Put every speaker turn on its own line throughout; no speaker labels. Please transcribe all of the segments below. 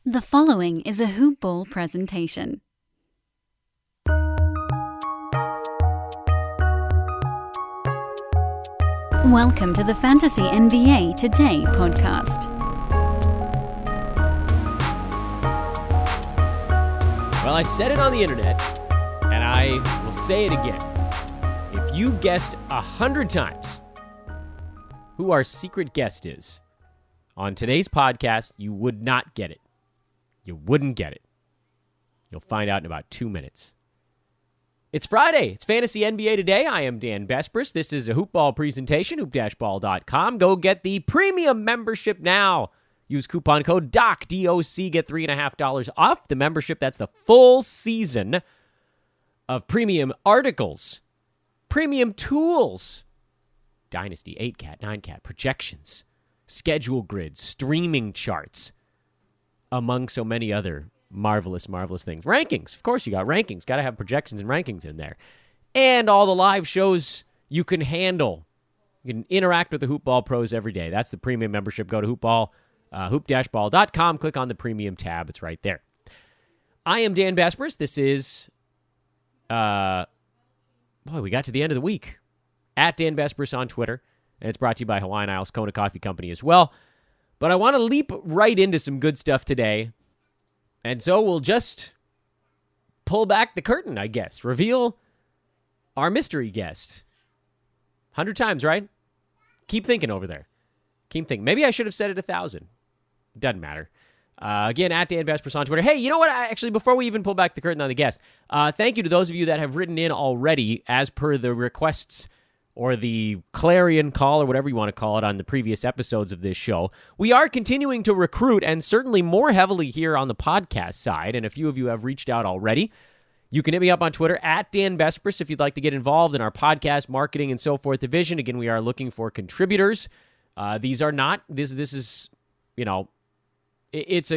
The following is a Hoop Ball presentation. Welcome to the Fantasy NBA Today podcast.
Well, I said it on the internet, and I will say it again. If you guessed 100 times who our secret guest is on today's podcast, you would not get it. You wouldn't get it. You'll find out in about 2 minutes. It's Friday. It's Fantasy NBA Today. I am Dan Bespris. This is a Hoop Ball presentation, hoop-ball.com. Go get the premium membership now. Use coupon code DOC, D-O-C, get $3.50 off the membership. That's the full season of premium articles, premium tools, Dynasty, 8-cat, 9-cat, projections, schedule grids, streaming charts, among so many other marvelous, marvelous things. Rankings. Of course, you got rankings. Got to have projections and rankings in there. And all the live shows you can handle. You can interact with the Hoop Ball pros every day. That's the premium membership. Go to hoop-ball.com. Click on the premium tab. It's right there. I am Dan Bespris. This is, we got to the end of the week. At Dan Bespris on Twitter. And it's brought to you by Hawaiian Isles Kona Coffee Company as well. But I want to leap right into some good stuff today. And so we'll just pull back the curtain, I guess. Reveal our mystery guest. 100 times, right? Keep thinking over there. Keep thinking. Maybe I should have said it 1,000. Doesn't matter. Again, at Dan Bespris on Twitter. Hey, you know what? Actually, before we even pull back the curtain on the guest, thank you to those of you that have written in already as per the requests or the clarion call, or whatever you want to call it, on the previous episodes of this show. We are continuing to recruit, and certainly more heavily here on the podcast side, and a few of you have reached out already. You can hit me up on Twitter, at Dan Bespris, if you'd like to get involved in our podcast, marketing, and so forth division. Again, we are looking for contributors. These are not, this is, you know, it's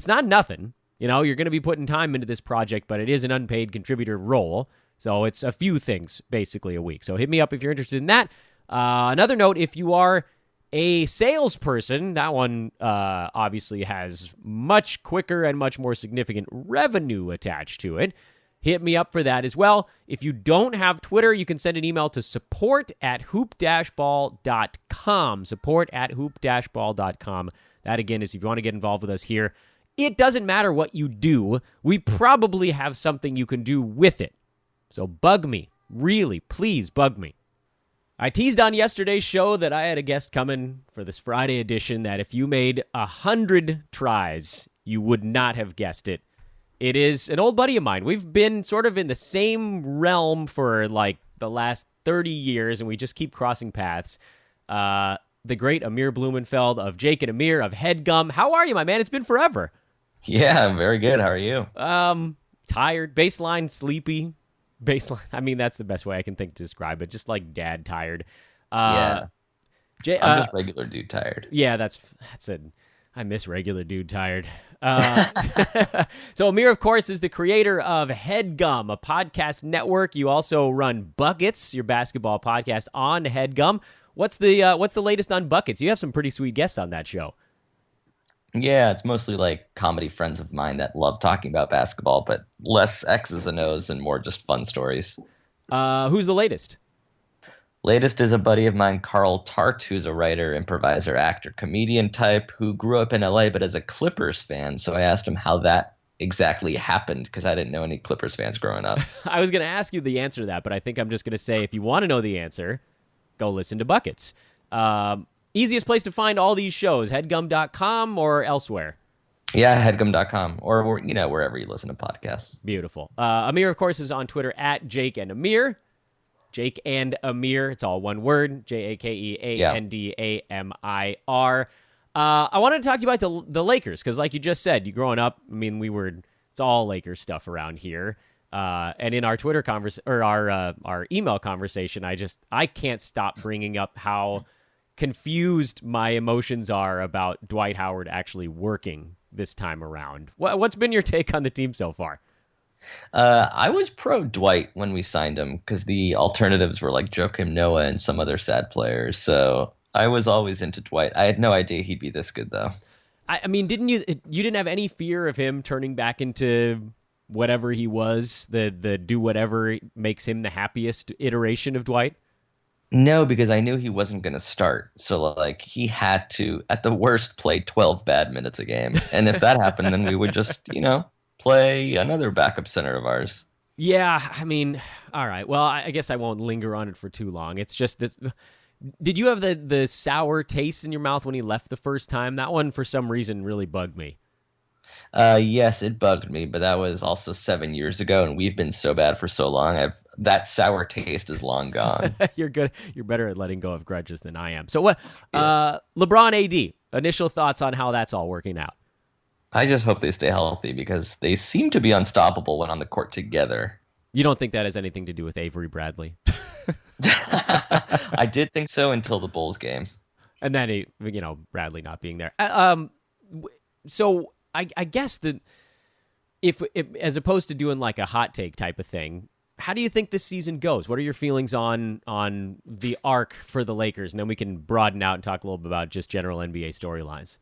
not nothing. You know, you're going to be putting time into this project, but it is an unpaid contributor role. So it's a few things, basically, a week. So hit me up if you're interested in that. Another note, if you are a salesperson, that one obviously has much quicker and much more significant revenue attached to it. Hit me up for that as well. If you don't have Twitter, you can send an email to support@hoop-ball.com. Support@hoop-ball.com. That, again, is if you want to get involved with us here. It doesn't matter what you do. We probably have something you can do with it. So bug me. Really, please bug me. I teased on yesterday's show that I had a guest coming for this Friday edition that if you made 100 tries, you would not have guessed it. It is an old buddy of mine. We've been sort of in the same realm for like the last 30 years, and we just keep crossing paths. The great Amir Blumenfeld of Jake and Amir of Headgum. How are you, my man? It's been forever.
Yeah, I'm very good. How are you?
Tired, baseline, sleepy. Baseline. I mean, that's the best way I can think to describe it. Just like dad tired.
Yeah. I'm just regular dude tired.
Yeah, that's it. I miss regular dude tired. So Amir, of course, is the creator of Headgum, a podcast network. You also run Buckets, your basketball podcast on Headgum. What's the latest on Buckets? You have some pretty sweet guests on that show.
Yeah, it's mostly like comedy friends of mine that love talking about basketball, but less X's and O's and more just fun stories.
Who's the latest?
Latest is a buddy of mine, Carl Tart, who's a writer, improviser, actor, comedian type who grew up in LA but is a Clippers fan. So I asked him how that exactly happened because I didn't know any Clippers fans growing up.
I was going to ask you the answer to that, but I think I'm just going to say if you want to know the answer, go listen to Buckets. Easiest place to find all these shows, headgum.com or elsewhere?
Yeah, headgum.com or wherever you listen to podcasts.
Beautiful. Amir, of course, is on Twitter at Jake and Amir. Jake and Amir. It's all one word. JakeAndAmir. I wanted to talk to you about the Lakers because, like you just said, you growing up, I mean, it's all Lakers stuff around here. And in our Twitter our email conversation, I can't stop bringing up how confused my emotions are about Dwight Howard actually working this time around. What's been your take on the team so far?
I was pro Dwight when we signed him because the alternatives were like Joakim Noah and some other sad players. So I was always into Dwight. I had no idea he'd be this good, though.
I mean, you didn't have any fear of him turning back into whatever he was, the do whatever makes him the happiest iteration of Dwight?
No, because I knew he wasn't going to start. So, like, he had to, at the worst, play 12 bad minutes a game. And if that happened, then we would just, play another backup center of ours.
Yeah, I mean, all right. Well, I guess I won't linger on it for too long. It's just this. Did you have the sour taste in your mouth when he left the first time? That one, for some reason, really bugged me.
Yes, it bugged me, but that was also 7 years ago, and we've been so bad for so long. That sour taste is long gone.
You're good. You're better at letting go of grudges than I am. So what?
Yeah.
LeBron AD. Initial thoughts on how that's all working out?
I just hope they stay healthy because they seem to be unstoppable when on the court together.
You don't think that has anything to do with Avery Bradley?
I did think so until the Bulls game.
And then Bradley not being there. So I guess that if as opposed to doing like a hot take type of thing, how do you think this season goes? What are your feelings on the arc for the Lakers? And then we can broaden out and talk a little bit about just general NBA storylines.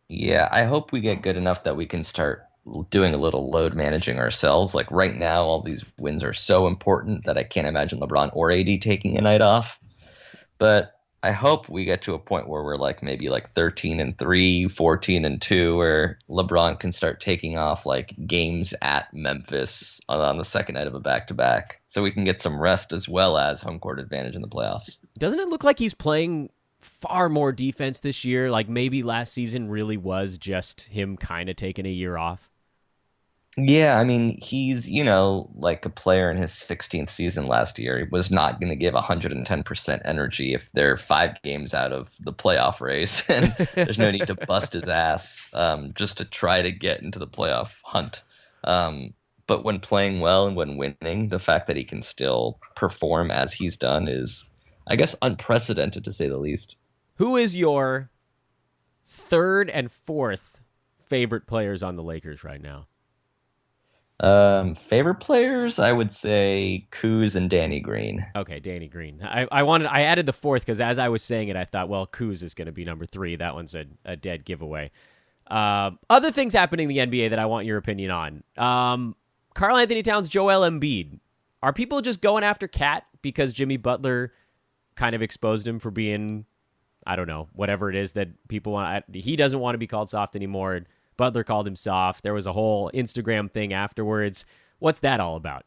Yeah, I hope we get good enough that we can start doing a little load managing ourselves. Like right now, all these wins are so important that I can't imagine LeBron or AD taking a night off. But I hope we get to a point where we're like maybe like 13-3, 14-2, where LeBron can start taking off like games at Memphis on the second night of a back-to-back, so we can get some rest as well as home court advantage in the playoffs.
Doesn't it look like he's playing far more defense this year? Like maybe last season really was just him kind of taking a year off.
Yeah, I mean, he's, like a player in his 16th season last year. He was not going to give 110% energy if they're 5 games out of the playoff race. And there's no need to bust his ass just to try to get into the playoff hunt. But when playing well and when winning, the fact that he can still perform as he's done is, I guess, unprecedented to say the least.
Who is your third and fourth favorite players on the Lakers right now?
Favorite players, I would say Kuz and Danny Green.
Okay, Danny Green. I added the fourth because as I was saying it, I thought, well, Kuz is going to be number 3. That one's a dead giveaway. Other things happening in the NBA that I want your opinion on. Karl Anthony Towns, Joel Embiid. Are people just going after Cat because Jimmy Butler kind of exposed him for being, I don't know, whatever it is that people want? He doesn't want to be called soft anymore. Butler called him soft. There was a whole Instagram thing afterwards. What's that all about?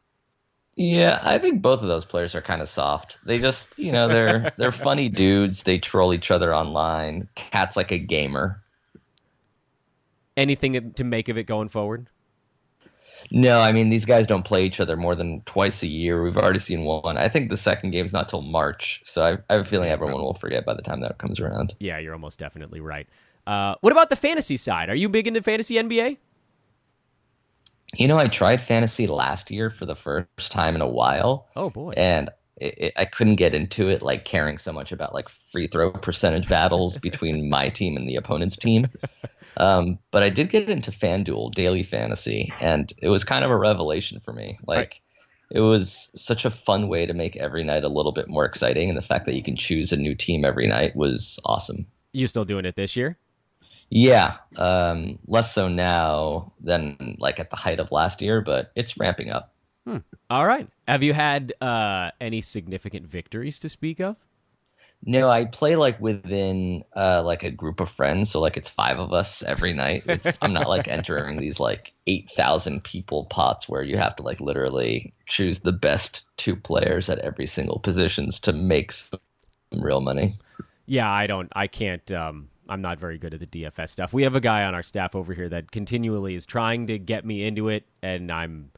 Yeah, I think both of those players are kind of soft. They just, they're funny dudes. They troll each other online. Cat's like a gamer.
Anything to make of it going forward?
No, I mean, these guys don't play each other more than twice a year. We've already seen one. I think the second game's not till March, so I have a feeling everyone will forget by the time that comes around.
Yeah, you're almost definitely right. What about the fantasy side? Are you big into fantasy NBA?
I tried fantasy last year for the first time in a while.
Oh, boy.
And I couldn't get into it, like caring so much about like free throw percentage battles between my team and the opponent's team. But I did get into FanDuel daily fantasy, and it was kind of a revelation for me. Like, It was such a fun way to make every night a little bit more exciting, and the fact that you can choose a new team every night was awesome.
You still doing it this year?
Yeah, less so now than like at the height of last year, but it's ramping up.
All right. Have you had any significant victories to speak of?
No, I play like within like a group of friends, so like it's 5 of us every night. I'm not like entering these like 8,000 people pots where you have to like literally choose the best 2 players at every single positions to make some real money.
Yeah, I can't. I'm not very good at the DFS stuff. We have a guy on our staff over here that continually is trying to get me into it, and I'm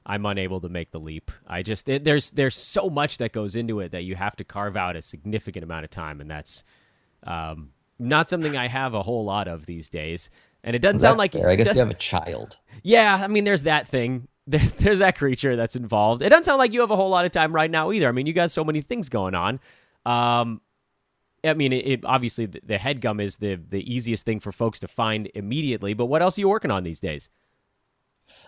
unable to make the leap. There's so much that goes into it that you have to carve out a significant amount of time, and that's not something I have a whole lot of these days. And it doesn't sound like
fair. I guess you have a child.
Yeah, I mean, there's that thing. There's that creature that's involved. It doesn't sound like you have a whole lot of time right now either. I mean, you got so many things going on. I mean, it obviously the Headgum is the easiest thing for folks to find immediately. But what else are you working on these days?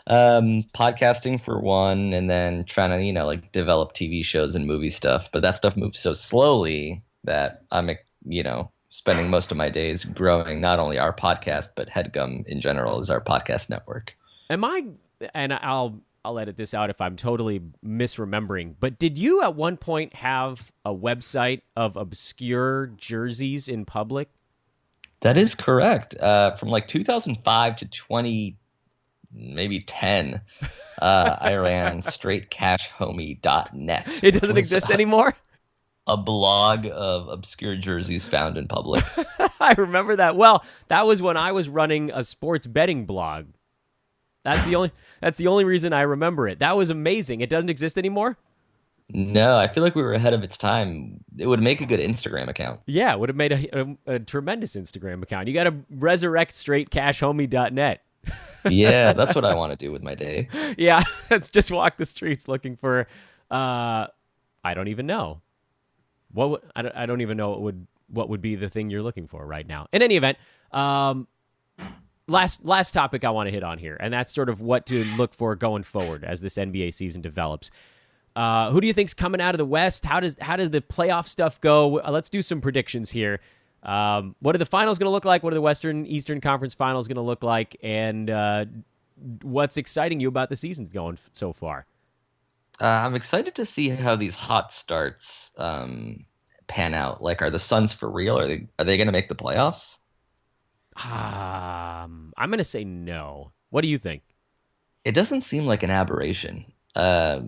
Podcasting for one, and then trying to like develop TV shows and movie stuff. But that stuff moves so slowly that I'm spending most of my days growing not only our podcast, but Headgum in general is our podcast network.
Am I, and I'll edit this out if I'm totally misremembering, but did you at one point have a website of obscure jerseys in public?
That is correct. From like 2005 to 20, maybe 10, I ran straightcashhomie.net.
It doesn't exist anymore?
A blog of obscure jerseys found in public.
I remember that. Well, that was when I was running a sports betting blog. That's the only reason I remember it. That was amazing. It doesn't exist anymore?
No, I feel like we were ahead of its time. It would make a good Instagram account.
Yeah, it would have made a tremendous Instagram account. You got to resurrect straightcashhomie.net.
Yeah, that's what I want to do with my day.
Yeah, let's just walk the streets looking for I don't even know. I don't even know what would be the thing you're looking for right now. In any event, last topic I want to hit on here, and that's sort of what to look for going forward as this NBA season develops. Who do you think's coming out of the West? How does the playoff stuff go? Let's do some predictions here. What are the finals going to look like? What are the Western Eastern Conference finals going to look like? And what's exciting you about the season going so far?
I'm excited to see how these hot starts pan out. Like, are the Suns for real? Are they going to make the playoffs?
I'm going to say no. What do you think?
It doesn't seem like an aberration. A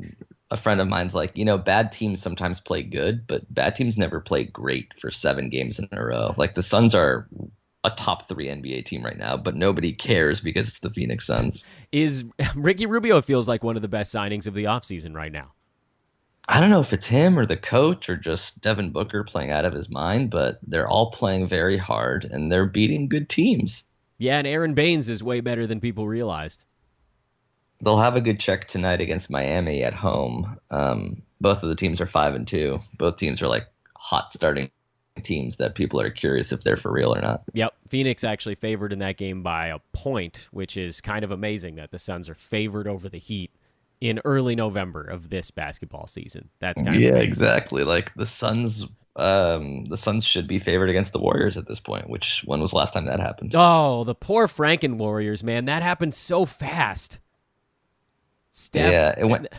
friend of mine's like, bad teams sometimes play good, but bad teams never play great for 7 games in a row. Like, the Suns are a top 3 NBA team right now, but nobody cares because it's the Phoenix Suns.
Is Ricky Rubio feels like one of the best signings of the offseason right now.
I don't know if it's him or the coach or just Devin Booker playing out of his mind, but they're all playing very hard and they're beating good teams.
Yeah, and Aaron Baines is way better than people realized.
They'll have a good check tonight against Miami at home. Both of the teams are 5-2. Both teams are like hot starting teams that people are curious if they're for real or not.
Yep. Phoenix actually favored in that game by a point, which is kind of amazing that the Suns are favored over the Heat in early November of this basketball season. That's kind of amazing.
Exactly. Like the Suns should be favored against the Warriors at this point, when was the last time that happened?
Oh, the poor Franken Warriors, man. That happened so fast. Steph,
yeah,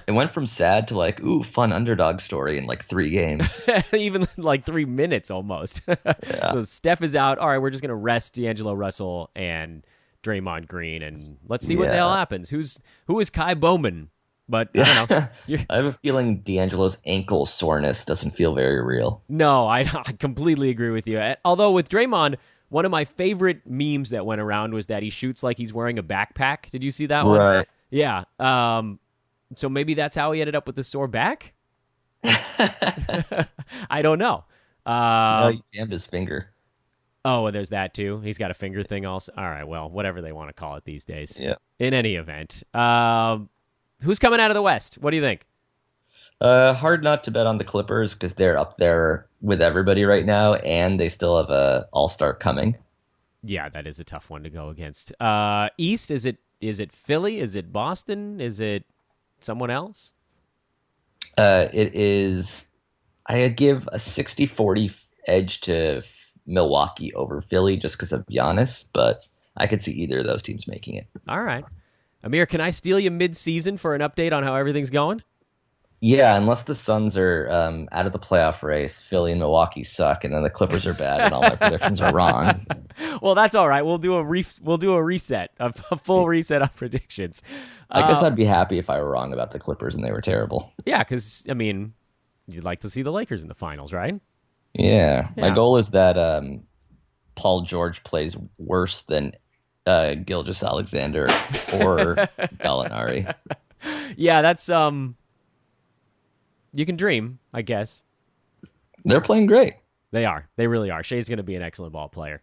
it went from sad to like, ooh, fun underdog story in like 3 games.
Even like 3 minutes almost.
Yeah.
So Steph is out. All right, we're just going to rest D'Angelo Russell and Draymond Green, and let's see what the hell happens. Who is Kai Bowman? But I don't know.
I have a feeling D'Angelo's ankle soreness doesn't feel very real.
No, I completely agree with you. Although with Draymond, one of my favorite memes that went around was that he shoots like he's wearing a backpack. Did you see that one?
Right.
Yeah. So maybe that's how he ended up with the sore back? I don't know.
No, he jammed his finger.
Oh, and there's that too. He's got a finger thing also. All right, well, whatever they want to call it these days.
Yeah.
In any event, who's coming out of the West? What do you think?
Hard not to bet on the Clippers because they're up there with everybody right now, and they still have a All-Star coming.
Yeah, that is a tough one to go against. East, is it Philly? Is it Boston? Is it someone else?
It is. I'd give a 60-40 edge to Milwaukee over Philly just because of Giannis, but I could see either of those teams making it.
All right. Amir, can I steal you mid-season for an update on how everything's going?
Yeah, unless the Suns are out of the playoff race, Philly and Milwaukee suck, and then the Clippers are bad, and all my predictions are wrong.
Well, that's all right. We'll do a reset, a full reset of predictions.
I guess I'd be happy if I were wrong about the Clippers and they were terrible.
Yeah, because, I mean, you'd like to see the Lakers in the finals, right?
Yeah. My goal is that Paul George plays worse than Gilgeous Alexander or Gallinari.
Yeah, that's you can dream, I guess.
They're playing great.
They are. They really are. Shea's going to be an excellent ball player.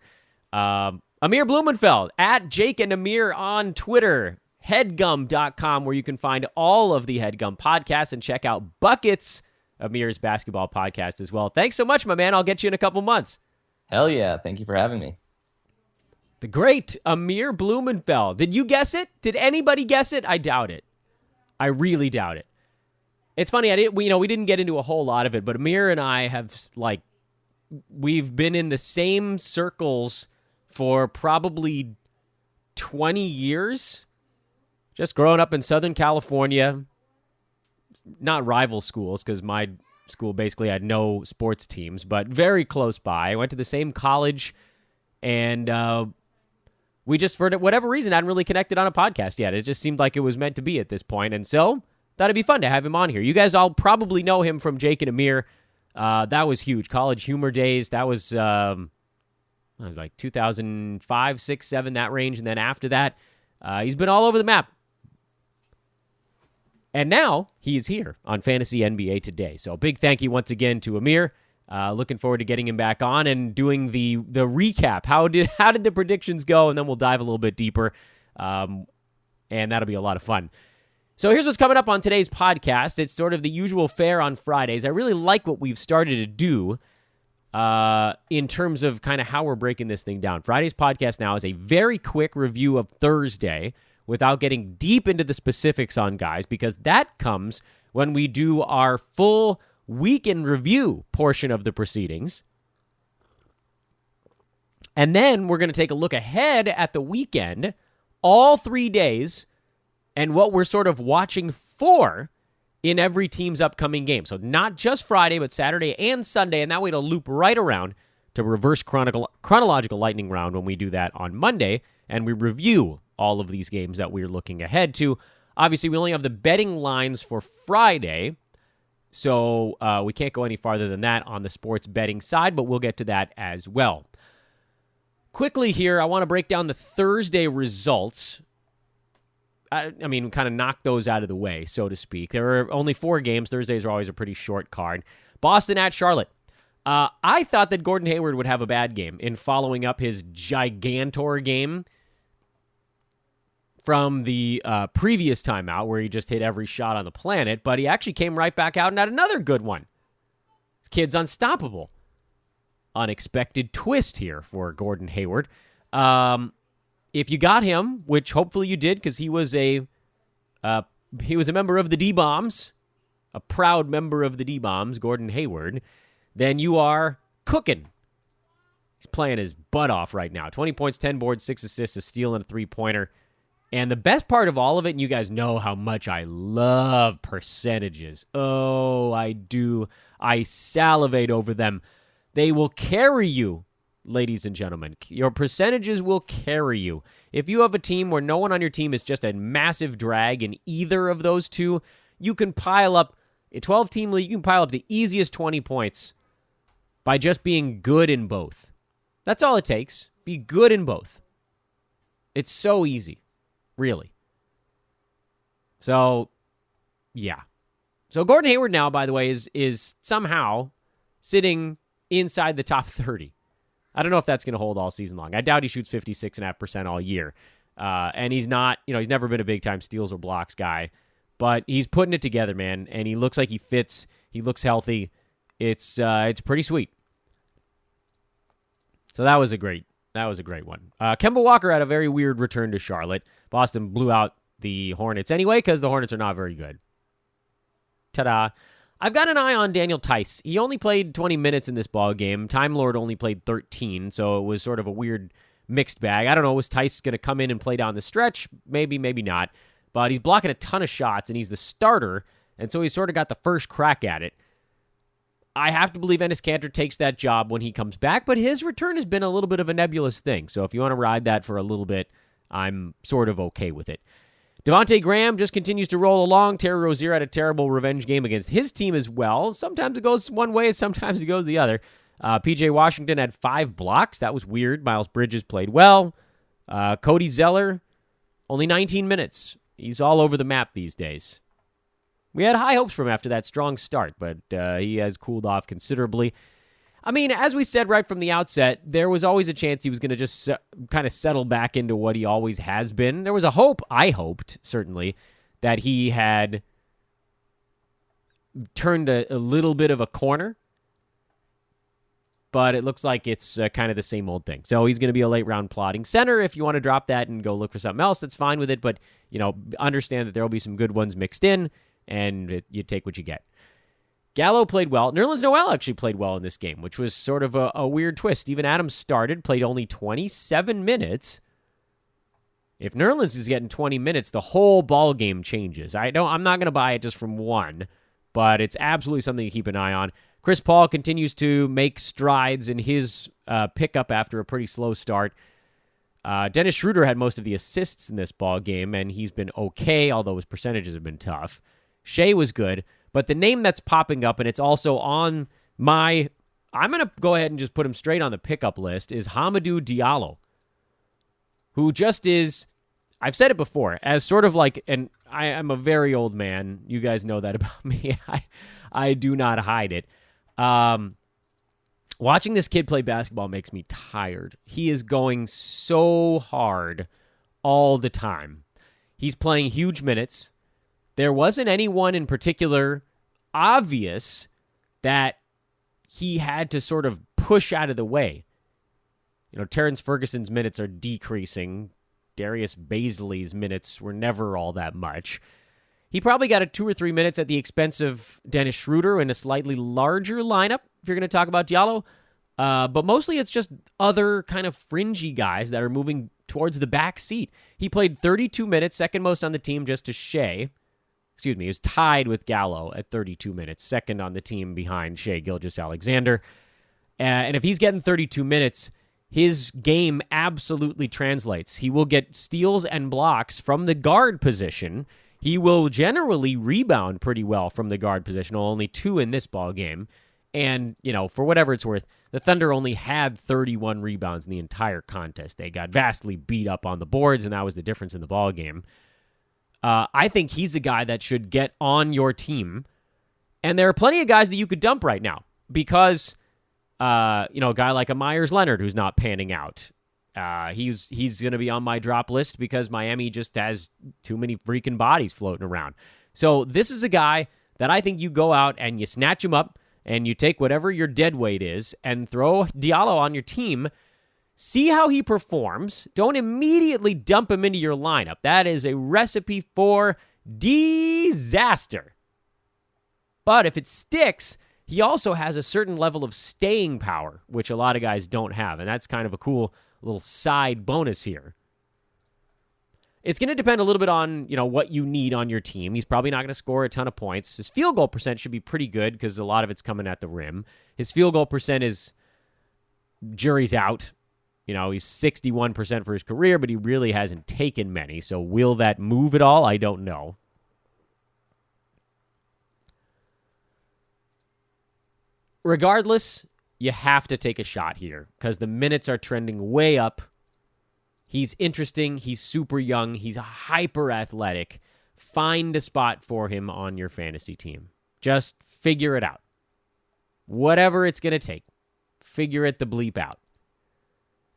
Amir Blumenfeld at Jake and Amir on Twitter. Headgum.com, where you can find all of the Headgum podcasts and check out Buckets, Amir's basketball podcast as well. Thanks so much, my man. I'll get you in a couple months.
Hell yeah. Thank you for having me.
The great Amir Blumenfeld. Did you guess it? Did anybody guess it? I doubt it. I really doubt it. It's funny. We didn't get into a whole lot of it, but Amir and I have we've been in the same circles for probably 20 years. Just growing up in Southern California, not rival schools because my school basically had no sports teams, but very close by. I went to the same college, and we just, for whatever reason, hadn't really connected on a podcast yet. It just seemed like it was meant to be at this point, and so thought it'd be fun to have him on here. You guys all probably know him from Jake and Amir. That was huge. College humor days. That was like 2005, 6, 7, that range, and then after that, he's been all over the map. And now he is here on Fantasy NBA Today. So a big thank you once again to Amir. Looking forward to getting him back on and doing the recap. How did the predictions go? And then we'll dive a little bit deeper. And that'll be a lot of fun. So here's what's coming up on today's podcast. It's sort of the usual fare on Fridays. I really like what we've started to do in terms of kind of how we're breaking this thing down. Friday's podcast now is a very quick review of Thursday without getting deep into the specifics on guys, because that comes when we do our full week in review portion of the proceedings. And then we're going to take a look ahead at the weekend, all 3 days, and what we're sort of watching for in every team's upcoming game. So not just Friday, but Saturday and Sunday, and that way it'll loop right around to reverse chronological lightning round when we do that on Monday, and we review all of these games that we're looking ahead to. Obviously, we only have the betting lines for Friday, so we can't go any farther than that on the sports betting side, but we'll get to that as well. Quickly here, I want to break down the Thursday results. I mean, kind of knock those out of the way, so to speak. There are only 4 games. Thursdays are always a pretty short card. Boston at Charlotte. I thought that Gordon Hayward would have a bad game in following up his gigantor game from the previous timeout where he just hit every shot on the planet, but he actually came right back out and had another good one. This kid's unstoppable. Unexpected twist here for Gordon Hayward. If you got him, which hopefully you did, because he was a member of the D-Bombs, a proud member of the D-Bombs, Gordon Hayward, then you are cooking. He's playing his butt off right now. 20 points, 10 boards, 6 assists, a steal, and a three-pointer. And the best part of all of it, and you guys know how much I love percentages. Oh, I do. I salivate over them. They will carry you, ladies and gentlemen. Your percentages will carry you. If you have a team where no one on your team is just a massive drag in either of those two, you can pile up, a 12-team league, you can pile up the easiest 20 points by just being good in both. That's all it takes. Be good in both. It's so easy. Really. So, yeah. So Gordon Hayward now, by the way, is somehow sitting inside the top 30. I don't know if that's going to hold all season long. I doubt he shoots 56.5% all year. And he's not, he's never been a big-time steals or blocks guy. But he's putting it together, man. And he looks like he fits. He looks healthy. It's pretty sweet. So that was a great one. Kemba Walker had a very weird return to Charlotte. Boston blew out the Hornets anyway because the Hornets are not very good. Ta-da. I've got an eye on Daniel Tice. He only played 20 minutes in this ball game. Time Lord only played 13, so it was sort of a weird mixed bag. I don't know, was Tice going to come in and play down the stretch? Maybe, maybe not. But he's blocking a ton of shots, and he's the starter, and so he's sort of got the first crack at it. I have to believe Enes Kanter takes that job when he comes back, but his return has been a little bit of a nebulous thing. So if you want to ride that for a little bit, I'm sort of okay with it. Devontae Graham just continues to roll along. Terry Rozier had a terrible revenge game against his team as well. Sometimes it goes one way, sometimes it goes the other. P.J. Washington had 5 blocks. That was weird. Miles Bridges played well. Cody Zeller, only 19 minutes. He's all over the map these days. We had high hopes for him after that strong start, but he has cooled off considerably. I mean, as we said right from the outset, there was always a chance he was going to just kind of settle back into what he always has been. There was a hope, I hoped, certainly, that he had turned a little bit of a corner, but it looks like it's kind of the same old thing. So he's going to be a late-round plotting center. If you want to drop that and go look for something else, that's fine with it, but understand that there will be some good ones mixed in, and you take what you get. Gallo played well. Nerlens Noel actually played well in this game, which was sort of a weird twist. Steven Adams started, played only 27 minutes. If Nerlens is getting 20 minutes, the whole ball game changes. I'm not going to buy it just from one, but it's absolutely something to keep an eye on. Chris Paul continues to make strides in his pickup after a pretty slow start. Dennis Schroeder had most of the assists in this ball game, and he's been okay, although his percentages have been tough. Shea was good, but the name that's popping up, and it's also on I'm going to go ahead and just put him straight on the pickup list, is Hamidou Diallo, who just is, I've said it before, as sort of like, and I am a very old man. You guys know that about me. I do not hide it. Watching this kid play basketball makes me tired. He is going so hard all the time. He's playing huge minutes. There wasn't anyone in particular obvious that he had to sort of push out of the way. Terrence Ferguson's minutes are decreasing. Darius Baisley's minutes were never all that much. He probably got a 2 or 3 minutes at the expense of Dennis Schroeder in a slightly larger lineup, if you're going to talk about Diallo. But mostly it's just other kind of fringy guys that are moving towards the back seat. He played 32 minutes, second most on the team just to Shea. He was tied with Gallo at 32 minutes, second on the team behind Shea Gilgeous-Alexander. And if he's getting 32 minutes, his game absolutely translates. He will get steals and blocks from the guard position. He will generally rebound pretty well from the guard position, only 2 in this ball game. And, for whatever it's worth, the Thunder only had 31 rebounds in the entire contest. They got vastly beat up on the boards, and that was the difference in the ball game. I think he's a guy that should get on your team. And there are plenty of guys that you could dump right now because, a guy like a Myers Leonard who's not panning out. He's going to be on my drop list because Miami just has too many freaking bodies floating around. So this is a guy that I think you go out and you snatch him up and you take whatever your dead weight is and throw Diallo on your team. See how he performs. Don't immediately dump him into your lineup. That is a recipe for disaster. But if it sticks, he also has a certain level of staying power, which a lot of guys don't have. And that's kind of a cool little side bonus here. It's going to depend a little bit on, what you need on your team. He's probably not going to score a ton of points. His field goal percent should be pretty good because a lot of it's coming at the rim. His field goal percent is jury's out. He's 61% for his career, but he really hasn't taken many. So will that move at all? I don't know. Regardless, you have to take a shot here because the minutes are trending way up. He's interesting. He's super young. He's hyper athletic. Find a spot for him on your fantasy team. Just figure it out. Whatever it's going to take, figure it the bleep out.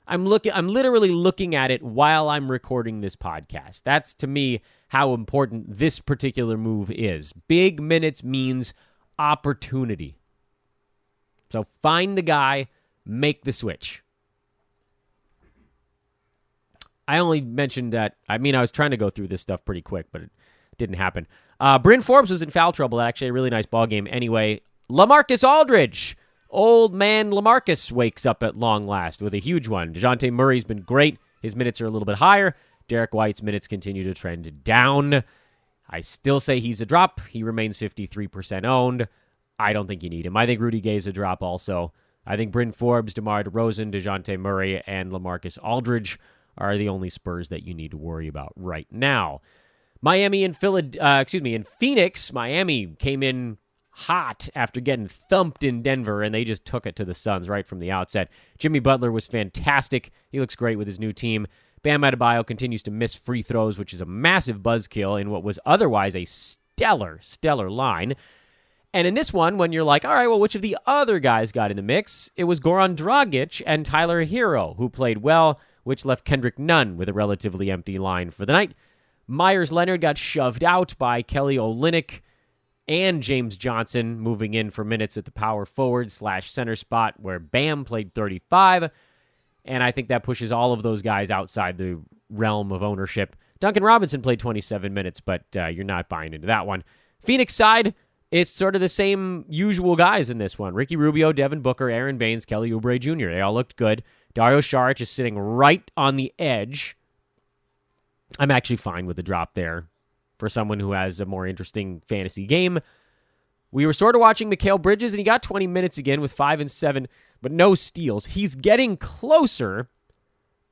I'm literally looking at it while I'm recording this podcast. That's, to me, how important this particular move is. Big minutes means opportunity. So find the guy, make the switch. I only mentioned that, I was trying to go through this stuff pretty quick, but it didn't happen. Bryn Forbes was in foul trouble. Actually, a really nice ball game. Anyway, LaMarcus Aldridge. Old man LaMarcus wakes up at long last with a huge one. DeJounte Murray's been great. His minutes are a little bit higher. Derek White's minutes continue to trend down. I still say he's a drop. He remains 53% owned. I don't think you need him. I think Rudy Gay's a drop also. I think Bryn Forbes, DeMar DeRozan, DeJounte Murray, and LaMarcus Aldridge are the only Spurs that you need to worry about right now. In Phoenix, Miami came in hot after getting thumped in Denver, and they just took it to the Suns right from the outset. Jimmy Butler was fantastic. He looks great with his new team. Bam Adebayo continues to miss free throws, which is a massive buzzkill in what was otherwise a stellar line. And in this one, when you're like, all right, well, which of the other guys got in the mix? It was Goran Dragic and Tyler Hero, who played well, which left Kendrick Nunn with a relatively empty line for the night. Myers Leonard got shoved out by Kelly Olynyk and James Johnson, moving in for minutes at the power forward/center spot where Bam played 35. And I think that pushes all of those guys outside the realm of ownership. Duncan Robinson played 27 minutes, but you're not buying into that one. Phoenix side, it's sort of the same usual guys in this one. Ricky Rubio, Devin Booker, Aaron Baines, Kelly Oubre Jr. They all looked good. Dario Saric is sitting right on the edge. I'm actually fine with the drop there for someone who has a more interesting fantasy game. We were sort of watching Mikal Bridges, and he got 20 minutes again with 5 and 7, but no steals. He's getting closer,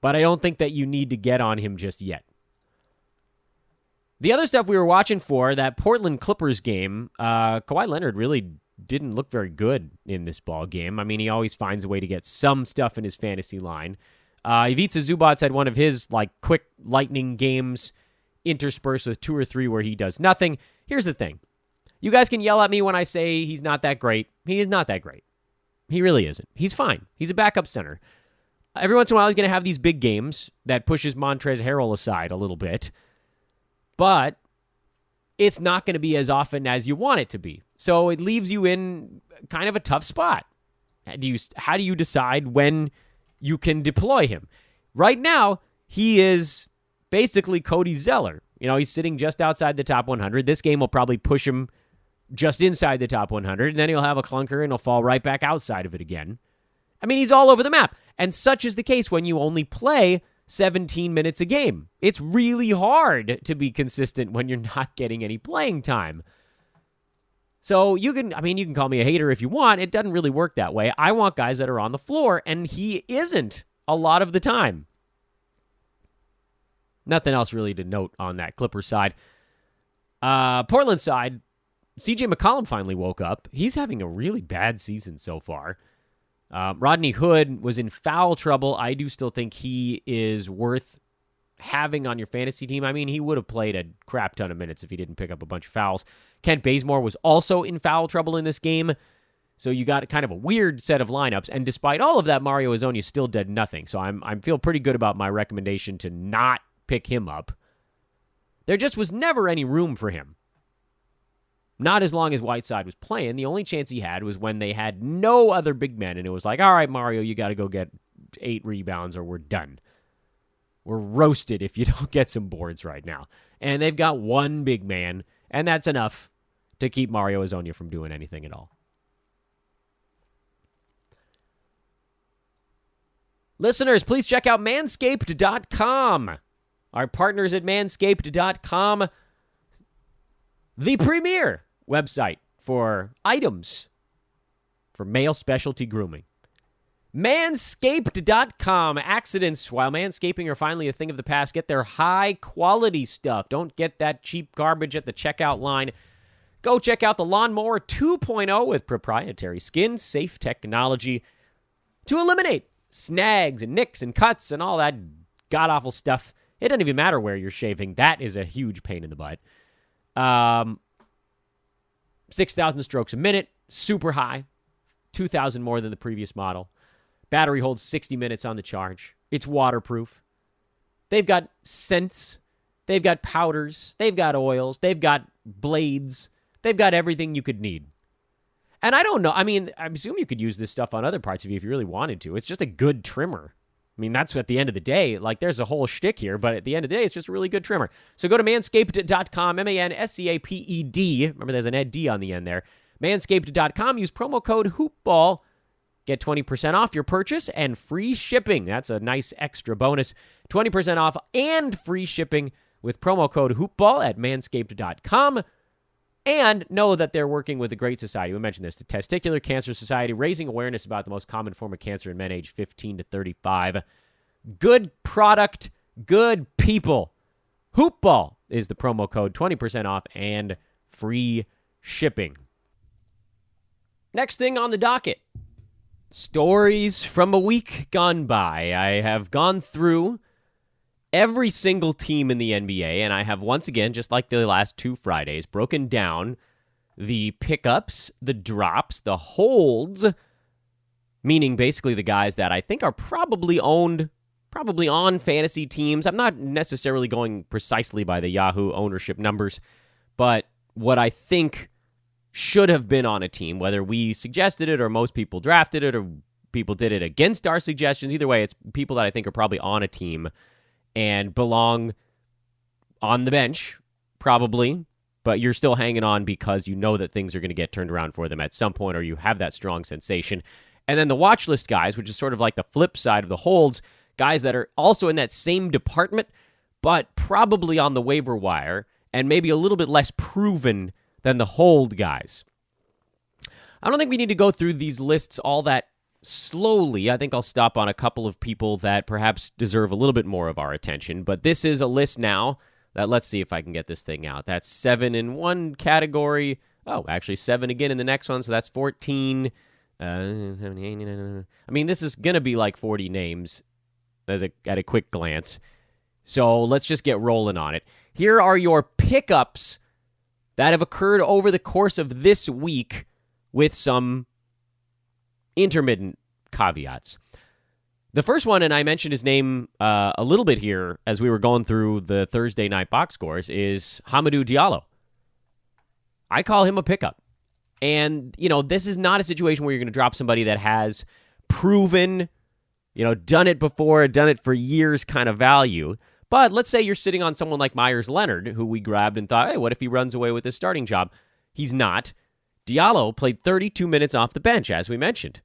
but I don't think that you need to get on him just yet. The other stuff we were watching for, that Portland Clippers game, Kawhi Leonard really didn't look very good in this ball game. I mean, he always finds a way to get some stuff in his fantasy line. Ivica Zubac had one of his quick lightning games interspersed with 2 or 3 where he does nothing. Here's the thing. You guys can yell at me when I say he's not that great. He is not that great. He really isn't. He's fine. He's a backup center. Every once in a while, he's going to have these big games that pushes Montrezl Harrell aside a little bit. But it's not going to be as often as you want it to be. So it leaves you in kind of a tough spot. How do you decide when you can deploy him? Right now, he is basically Cody Zeller. He's sitting just outside the top 100. This game will probably push him just inside the top 100, and then he'll have a clunker and he'll fall right back outside of it again. I mean, he's all over the map. And such is the case when you only play 17 minutes a game. It's really hard to be consistent when you're not getting any playing time. So you can call me a hater if you want. It doesn't really work that way. I want guys that are on the floor, and he isn't a lot of the time. Nothing else really to note on that Clippers side. Portland side, CJ McCollum finally woke up. He's having a really bad season so far. Rodney Hood was in foul trouble. I do still think he is worth having on your fantasy team. I mean, he would have played a crap ton of minutes if he didn't pick up a bunch of fouls. Kent Bazemore was also in foul trouble in this game. So you got kind of a weird set of lineups. And despite all of that, Mario Hezonja still did nothing. So I feel pretty good about my recommendation to not pick him up. There just was never any room for him. Not as long as Whiteside was playing. The only chance he had was when they had no other big men, and it was like, all right, Mario, you got to go get 8 rebounds or we're done. We're roasted if you don't get some boards right now. And they've got one big man, and that's enough to keep Mario Hezonja from doing anything at all. Listeners, please check out manscaped.com. Our partners at manscaped.com, the premier website for items for male specialty grooming. Manscaped.com. Accidents while manscaping are finally a thing of the past. Get their high-quality stuff. Don't get that cheap garbage at the checkout line. Go check out the Lawnmower 2.0 with proprietary skin-safe technology to eliminate snags and nicks and cuts and all that god-awful stuff. It doesn't even matter where you're shaving. That is a huge pain in the butt. 6,000 strokes a minute, super high, 2,000 more than the previous model. Battery holds 60 minutes on the charge. It's waterproof. They've got scents. They've got powders. They've got oils. They've got blades. They've got everything you could need. And I don't know. I mean, I assume you could use this stuff on other parts of you if you really wanted to. It's just a good trimmer. I mean, that's at the end of the day. There's a whole shtick here, but at the end of the day, it's just a really good trimmer. So go to manscaped.com, MANSCAPED. Remember, there's an ed on the end there. Manscaped.com. Use promo code HOOPBALL. Get 20% off your purchase and free shipping. That's a nice extra bonus. 20% off and free shipping with promo code HOOPBALL at manscaped.com. And know that they're working with a great society. We mentioned this, the Testicular Cancer Society, raising awareness about the most common form of cancer in men aged 15 to 35. Good product, good people. Hoopball is the promo code, 20% off and free shipping. Next thing on the docket, stories from a week gone by. I have gone through every single team in the NBA, and I have once again, just like the last 2 Fridays, broken down the pickups, the drops, the holds, meaning basically the guys that I think are probably on fantasy teams. I'm not necessarily going precisely by the Yahoo ownership numbers, but what I think should have been on a team, whether we suggested it or most people drafted it or people did it against our suggestions. Either way, it's people that I think are probably on a team and belong on the bench, probably, but you're still hanging on because you know that things are going to get turned around for them at some point, or you have that strong sensation. And then the watch list guys, which is sort of like the flip side of the holds, guys that are also in that same department, but probably on the waiver wire and maybe a little bit less proven than the hold guys. I don't think we need to go through these lists all that slowly. I think I'll stop on a couple of people that perhaps deserve a little bit more of our attention. But this is a list now that, let's see if I can get this thing out. That's 7 in one category. Oh, actually 7 again in the next one, so that's 14. I mean, this is going to be like 40 names at a quick glance. So let's just get rolling on it. Here are your pickups that have occurred over the course of this week with some intermittent caveats. The first one, and I mentioned his name a little bit here as we were going through the Thursday night box scores, is Hamidou Diallo. I call him a pickup. And, this is not a situation where you're going to drop somebody that has proven, done it before, done it for years kind of value. But let's say you're sitting on someone like Myers Leonard, who we grabbed and thought, hey, what if he runs away with his starting job? He's not. Diallo played 32 minutes off the bench, as we mentioned.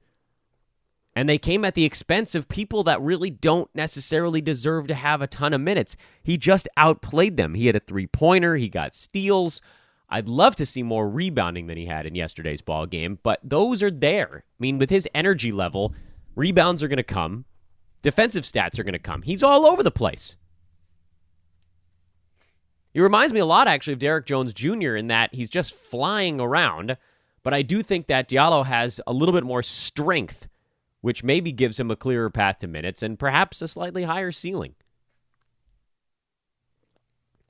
And they came at the expense of people that really don't necessarily deserve to have a ton of minutes. He just outplayed them. He had a three-pointer. He got steals. I'd love to see more rebounding than he had in yesterday's ball game, but those are there. I mean, with his energy level, rebounds are going to come. Defensive stats are going to come. He's all over the place. He reminds me a lot, actually, of Derek Jones Jr. in that he's just flying around, but I do think that Diallo has a little bit more strength, which maybe gives him a clearer path to minutes and perhaps a slightly higher ceiling.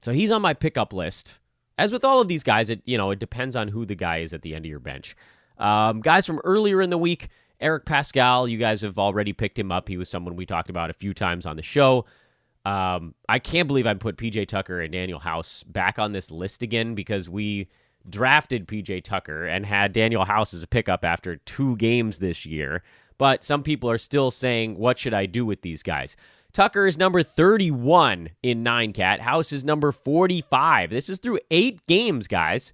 So he's on my pickup list. As with all of these guys, it depends on who the guy is at the end of your bench. Guys from earlier in the week, Eric Pascal, you guys have already picked him up. He was someone we talked about a few times on the show. I can't believe I put PJ Tucker and Daniel House back on this list again because we drafted PJ Tucker and had Daniel House as a pickup after 2 games this year. But some people are still saying, what should I do with these guys? Tucker is number 31 in 9-cat. House is number 45. This is through 8 games, guys.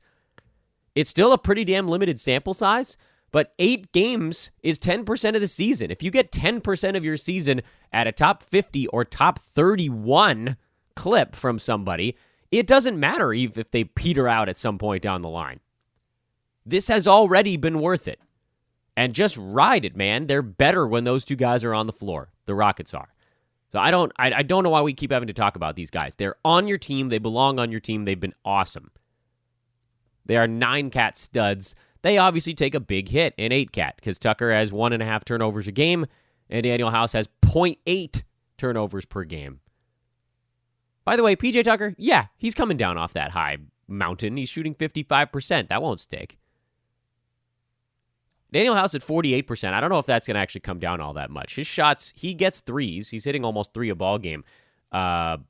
It's still a pretty damn limited sample size, but 8 games is 10% of the season. If you get 10% of your season at a top 50 or top 31 clip from somebody, it doesn't matter if they peter out at some point down the line. This has already been worth it. And just ride it, man. They're better when those 2 guys are on the floor. The Rockets are. So I don't know why we keep having to talk about these guys. They're on your team. They belong on your team. They've been awesome. They are 9-cat studs. They obviously take a big hit in 8-cat because Tucker has 1.5 turnovers a game and Daniel House has 0.8 turnovers per game. By the way, PJ Tucker, yeah, he's coming down off that high mountain. He's shooting 55%. That won't stick. Daniel House at 48%. I don't know if that's going to actually come down all that much. His shots, he gets threes. He's hitting almost 3 a ball game. But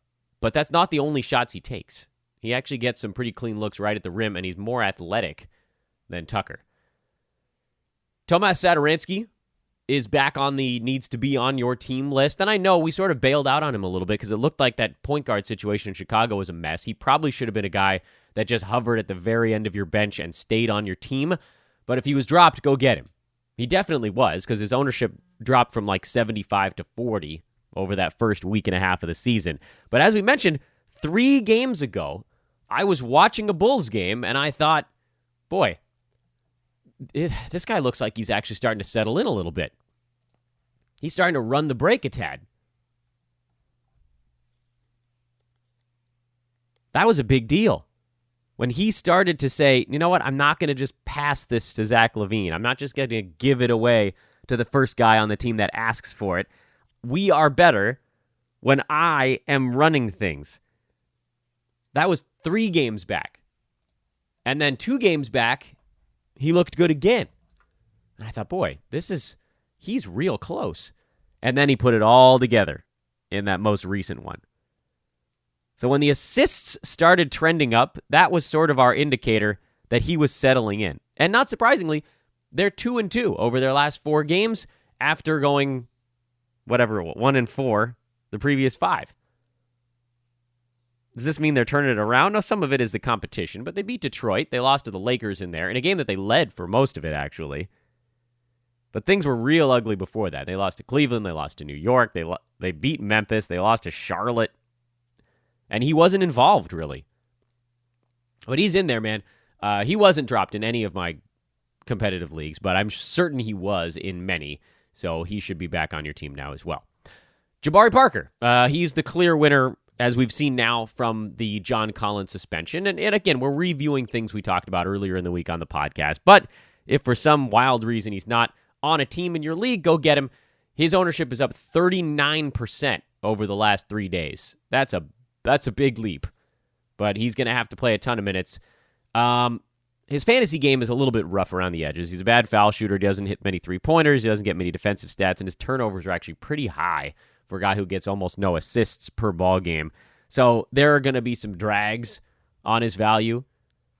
that's not the only shots he takes. He actually gets some pretty clean looks right at the rim, and he's more athletic than Tucker. Tomas Satoransky is back on the needs to be on your team list. And I know we sort of bailed out on him a little bit because it looked like that point guard situation in Chicago was a mess. He probably should have been a guy that just hovered at the very end of your bench and stayed on your team. But if he was dropped, go get him. He definitely was because his ownership dropped from like 75 to 40 over that first week and a half of the season. But as we mentioned, 3 games ago, I was watching a Bulls game and I thought, boy, this guy looks like he's actually starting to settle in a little bit. He's starting to run the break a tad. That was a big deal. When he started to say, you know what, I'm not going to just pass this to Zach LaVine. I'm not just going to give it away to the first guy on the team that asks for it. We are better when I am running things. That was 3 games back. And then 2 games back, he looked good again. And I thought, boy, he's real close. And then he put it all together in that most recent one. So when the assists started trending up, that was sort of our indicator that he was settling in. And not surprisingly, they're 2-2 over their last 4 games after going, 1-4 the previous 5. Does this mean they're turning it around? No, some of it is the competition, but they beat Detroit. They lost to the Lakers in there, in a game that they led for most of it, actually. But things were real ugly before that. They lost to Cleveland. They lost to New York. They beat Memphis. They lost to Charlotte. And he wasn't involved, really. But he's in there, man. He wasn't dropped in any of my competitive leagues, but I'm certain he was in many. So he should be back on your team now as well. Jabari Parker. He's the clear winner, as we've seen now from the John Collins suspension. And again, we're reviewing things we talked about earlier in the week on the podcast. But if for some wild reason he's not on a team in your league, go get him. His ownership is up 39% over the last 3 days. That's a big leap. But he's going to have to play a ton of minutes. His fantasy game is a little bit rough around the edges. He's a bad foul shooter. He doesn't hit many three-pointers. He doesn't get many defensive stats. And his turnovers are actually pretty high for a guy who gets almost no assists per ball game. So there are going to be some drags on his value.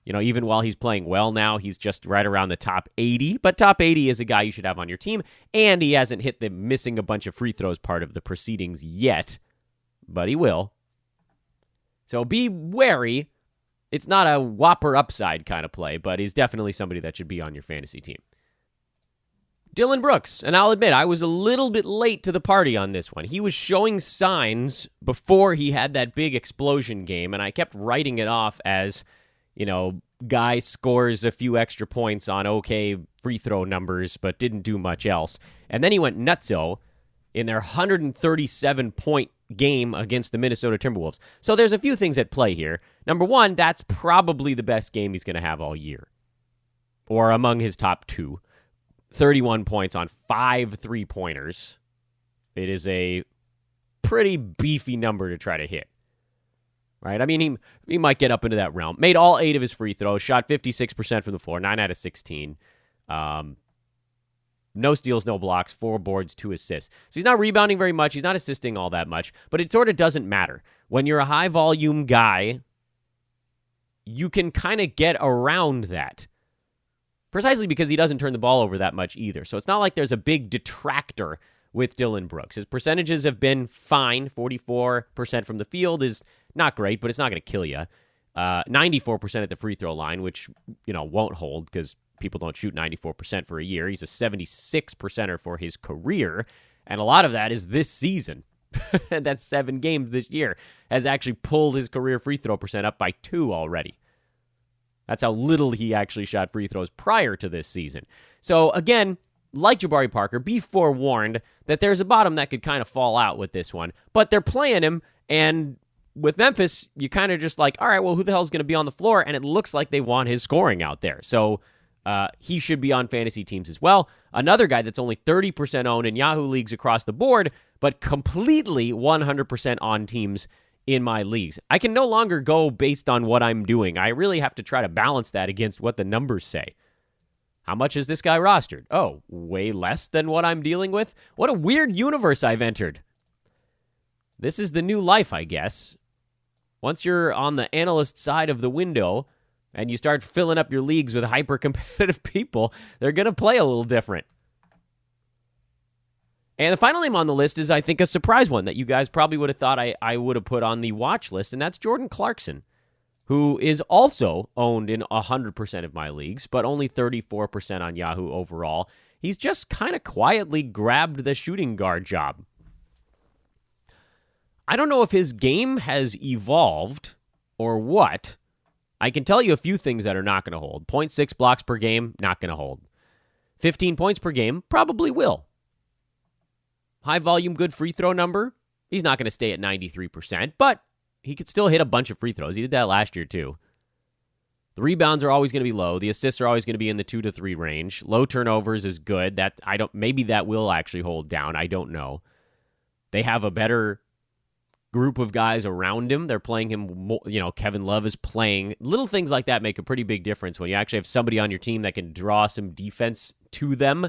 You know, even while he's playing well now, he's just right around the top 80. But top 80 is a guy you should have on your team. And he hasn't hit the missing a bunch of free throws part of the proceedings yet. But he will. So be wary. It's not a whopper upside kind of play, but he's definitely somebody that should be on your fantasy team. Dylan Brooks, and I'll admit, I was a little bit late to the party on this one. He was showing signs before he had that big explosion game, and I kept writing it off as, you know, guy scores a few extra points on okay free throw numbers, but didn't do much else. And then he went nutso in their 137-point game against the Minnesota Timberwolves. So there's a few things at play here. Number one, that's probably the best game he's going to have all year, or among his top two. 31 points on 5 3-pointers. It is a pretty beefy number to try to hit. Right? I mean, he might get up into that realm. Made all 8 of his free throws, shot 56% from the floor, 9 out of 16. No steals, no blocks, 4 boards, 2 assists. So he's not rebounding very much. He's not assisting all that much, but it sort of doesn't matter. When you're a high-volume guy, you can kind of get around that. Precisely because he doesn't turn the ball over that much either. So it's not like there's a big detractor with Dylan Brooks. His percentages have been fine. 44% from the field is not great, but it's not going to kill you. 94% at the free throw line, which, you know, won't hold because people don't shoot 94% for a year. He's a 76%er for his career, and a lot of that is this season. And that's 7 games this year. Has actually pulled his career free throw percent up by 2 already. That's how little he actually shot free throws prior to this season. So, again, like Jabari Parker, be forewarned that there's a bottom that could kind of fall out with this one. But they're playing him, and with Memphis, you kind of just like, all right, well, who the hell is going to be on the floor? And it looks like they want his scoring out there. So he should be on fantasy teams as well. Another guy that's only 30% owned in Yahoo leagues across the board, but completely 100% on teams in my leagues. I can no longer go based on what I'm doing. I really have to try to balance that against what the numbers say. How much is this guy rostered? Oh, way less than what I'm dealing with? What a weird universe I've entered. This is the new life, I guess. Once you're on the analyst side of the window and you start filling up your leagues with hyper-competitive people, they're going to play a little different. And the final name on the list is, I think, a surprise one that you guys probably would have thought I would have put on the watch list, and that's Jordan Clarkson, who is also owned in 100% of my leagues, but only 34% on Yahoo overall. He's just kind of quietly grabbed the shooting guard job. I don't know if his game has evolved or what. I can tell you a few things that are not going to hold. 0.6 blocks per game, not going to hold. 15 points per game, probably will. High volume, good free throw number. He's not going to stay at 93%, but he could still hit a bunch of free throws. He did that last year too. The rebounds are always going to be low. The assists are always going to be in the 2 to 3 range. Low turnovers is good. Maybe that will actually hold down. I don't know. They have a better group of guys around him. They're playing him more, Kevin Love is playing. Little things like that make a pretty big difference when you actually have somebody on your team that can draw some defense to them.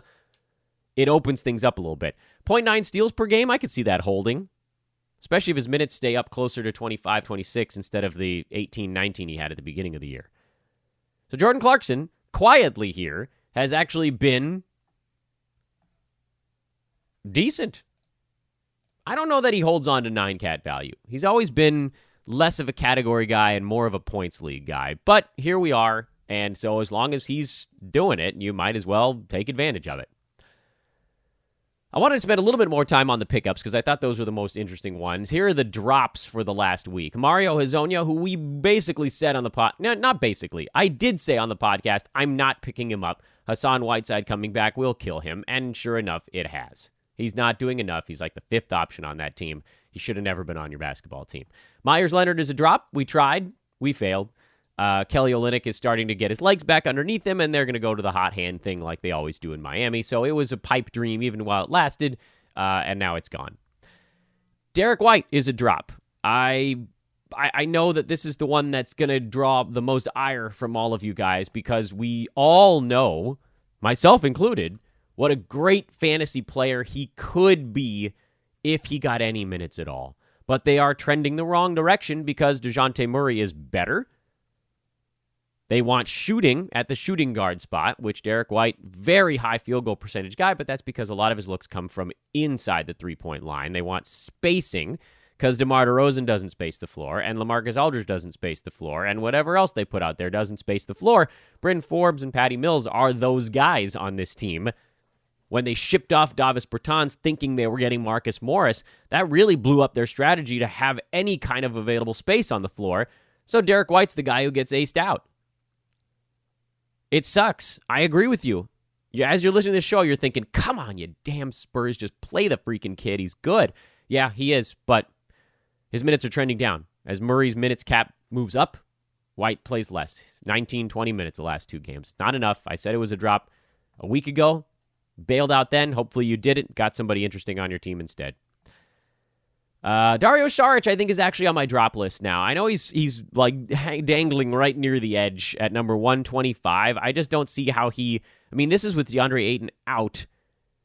It opens things up a little bit. 0.9 steals per game, I could see that holding, especially if his minutes stay up closer to 25, 26 instead of the 18, 19 he had at the beginning of the year. So Jordan Clarkson, quietly here, has actually been decent. I don't know that he holds on to 9 cat value. He's always been less of a category guy and more of a points league guy. But here we are, and so as long as he's doing it, you might as well take advantage of it. I wanted to spend a little bit more time on the pickups because I thought those were the most interesting ones. Here are the drops for the last week. Mario Hezonja, who we basically said on the not basically. I did say on the podcast, I'm not picking him up. Hassan Whiteside coming back will kill him, and sure enough, it has. He's not doing enough. He's like the fifth option on that team. He should have never been on your basketball team. Myers Leonard is a drop. We tried. We failed. Kelly Olynyk is starting to get his legs back underneath him, and they're going to go to the hot hand thing like they always do in Miami. So it was a pipe dream even while it lasted, and now it's gone. Derek White is a drop. I know that this is the one that's going to draw the most ire from all of you guys because we all know, myself included, what a great fantasy player he could be if he got any minutes at all. But they are trending the wrong direction because DeJounte Murray is better. They want shooting at the shooting guard spot, which Derek White, very high field goal percentage guy, but that's because a lot of his looks come from inside the three-point line. They want spacing because DeMar DeRozan doesn't space the floor, and LaMarcus Aldridge doesn't space the floor, and whatever else they put out there doesn't space the floor. Bryn Forbes and Patty Mills are those guys on this team. When they shipped off Davis Bertans thinking they were getting Marcus Morris, that really blew up their strategy to have any kind of available space on the floor. So Derek White's the guy who gets aced out. It sucks. I agree with you. As you're listening to this show, you're thinking, come on, you damn Spurs, just play the freaking kid. He's good. Yeah, he is, but his minutes are trending down. As Murray's minutes cap moves up, White plays less. 19, 20 minutes the last two games. Not enough. I said it was a drop a week ago. Bailed out then. Hopefully you didn't. Got somebody interesting on your team instead. Dario Saric, I think, is actually on my drop list now. I know he's like dangling right near the edge at number 125. I just don't see how this is with DeAndre Ayton out.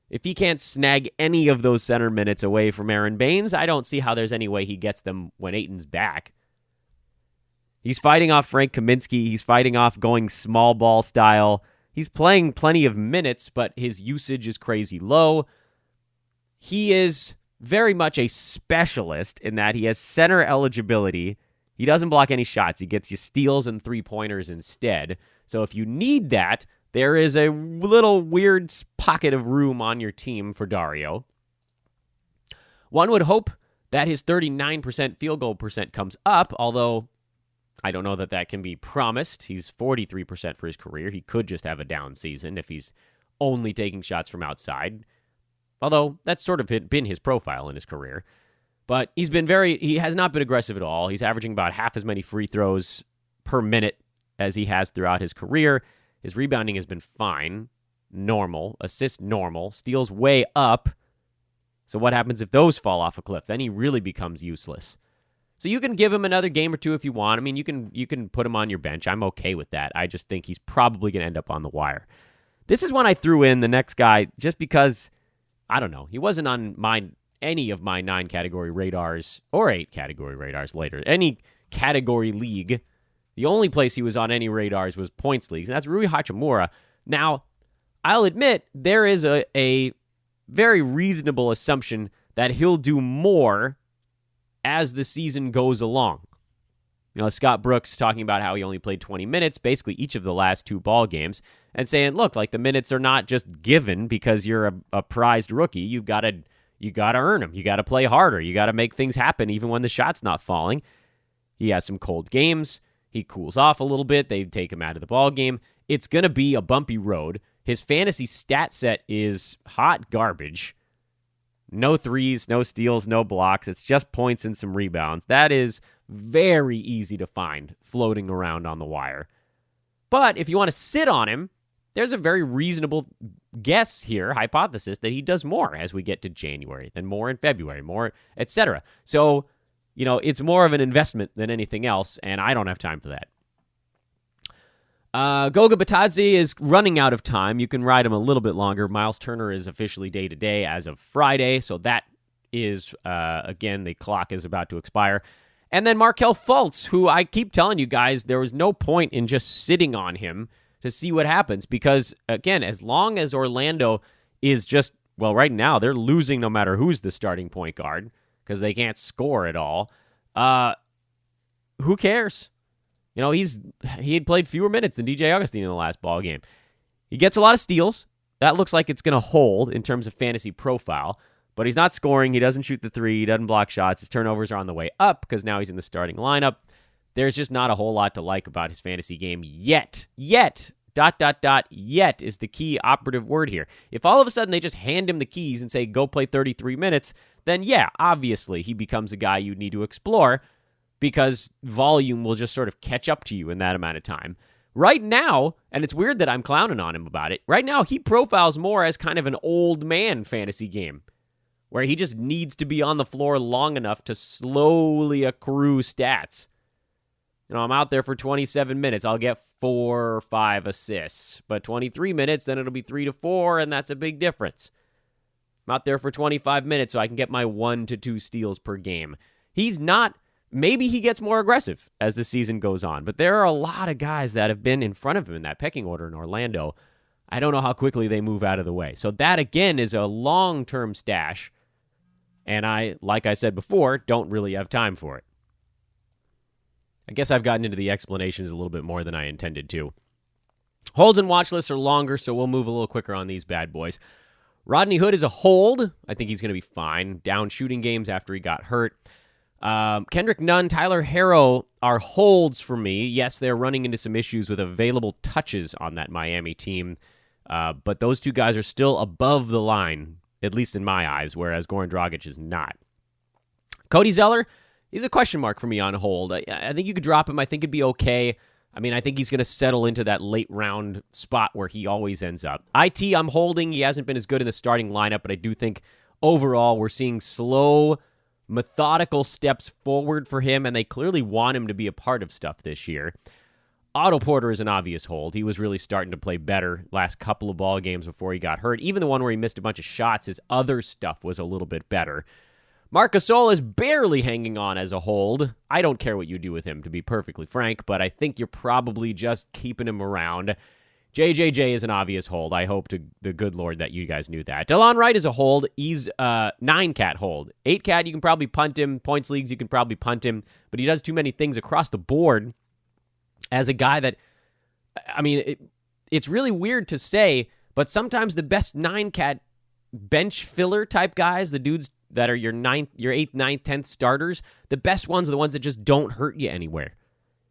If he can't snag any of those center minutes away from Aaron Baines, I don't see how there's any way he gets them when Ayton's back. He's fighting off Frank Kaminsky. He's fighting off going small ball style. He's playing plenty of minutes, but his usage is crazy low. He is very much a specialist in that he has center eligibility. He doesn't block any shots. He gets you steals and three-pointers instead. So if you need that, there is a little weird pocket of room on your team for Dario. One would hope that his 39% field goal percent comes up, although I don't know that that can be promised. He's 43% for his career. He could just have a down season if he's only taking shots from outside. Although that's sort of been his profile in his career. But he has not been aggressive at all. He's averaging about half as many free throws per minute as he has throughout his career. His rebounding has been fine, normal, assists normal, steals way up. So what happens if those fall off a cliff? Then he really becomes useless. So you can give him another game or two if you want. I mean, you can put him on your bench. I'm okay with that. I just think he's probably going to end up on the wire. This is when I threw in the next guy just because, I don't know, he wasn't on any of my 9 category radars or 8 category radars later. Any category league. The only place he was on any radars was points leagues, and that's Rui Hachimura. Now, I'll admit there is a very reasonable assumption that he'll do more as the season goes along. You know, Scott Brooks talking about how he only played 20 minutes, basically each of the last 2 ball games, and saying, look, like the minutes are not just given because you're a prized rookie. You got to earn them. You got to play harder. You got to make things happen even when the shot's not falling. He has some cold games. He cools off a little bit. They take him out of the ball game. It's going to be a bumpy road. His fantasy stat set is hot garbage. No threes, no steals, no blocks. It's just points and some rebounds. That is very easy to find floating around on the wire. But if you want to sit on him, there's a very reasonable guess here, hypothesis, that he does more as we get to January, then more in February, more, etc. So, you know, it's more of an investment than anything else, and I don't have time for that. Goga Batadze is running out of time. You can ride him a little bit longer. Miles Turner is officially day-to-day as of Friday, so that is, again, the clock is about to expire. And then Markelle Fultz, who I keep telling you guys, there was no point in just sitting on him to see what happens, because, again, as long as Orlando is just, well, right now, they're losing no matter who's the starting point guard, because they can't score at all. who cares? He had played fewer minutes than DJ Augustine in the last ball game. He gets a lot of steals. That looks like it's going to hold in terms of fantasy profile, but he's not scoring. He doesn't shoot the three. He doesn't block shots. His turnovers are on the way up because now he's in the starting lineup. There's just not a whole lot to like about his fantasy game yet. Yet is the key operative word here. If all of a sudden they just hand him the keys and say, go play 33 minutes, then yeah, obviously he becomes a guy you need to explore because volume will just sort of catch up to you in that amount of time. Right now, and it's weird that I'm clowning on him about it, right now he profiles more as kind of an old man fantasy game where he just needs to be on the floor long enough to slowly accrue stats. I'm out there for 27 minutes. I'll get 4 or 5 assists. But 23 minutes, then it'll be 3 to 4, and that's a big difference. I'm out there for 25 minutes so I can get my 1 to 2 steals per game. He's not... Maybe he gets more aggressive as the season goes on, but there are a lot of guys that have been in front of him in that pecking order in Orlando. I don't know how quickly they move out of the way. So that, again, is a long-term stash, and I, like I said before, don't really have time for it. I guess I've gotten into the explanations a little bit more than I intended to. Holds and watch lists are longer, so we'll move a little quicker on these bad boys. Rodney Hood is a hold. I think he's going to be fine. Down shooting games after he got hurt. Kendrick Nunn, Tyler Harrow are holds for me. Yes, they're running into some issues with available touches on that Miami team, but those two guys are still above the line, at least in my eyes, whereas Goran Dragic is not. Cody Zeller, he's a question mark for me on hold. I think you could drop him. I think it'd be okay. I mean, I think he's going to settle into that late round spot where he always ends up. IT, I'm holding. He hasn't been as good in the starting lineup, but I do think overall we're seeing slow, methodical steps forward for him, and they clearly want him to be a part of stuff this year. Otto Porter is an obvious hold. He was really starting to play better last couple of ball games before he got hurt. Even the one where he missed a bunch of shots, his other stuff was a little bit better. Marc Gasol is barely hanging on as a hold. I don't care what you do with him, to be perfectly frank, but I think you're probably just keeping him around. JJJ is an obvious hold. I hope to the good Lord that you guys knew that. DeLon Wright is a hold. He's 9-cat hold. 8-cat, you can probably punt him. Points leagues, you can probably punt him. But he does too many things across the board as a guy that, I mean, it's really weird to say, but sometimes the best 9-cat bench filler type guys, the dudes that are your 8th, 9th, 10th starters, the best ones are the ones that just don't hurt you anywhere.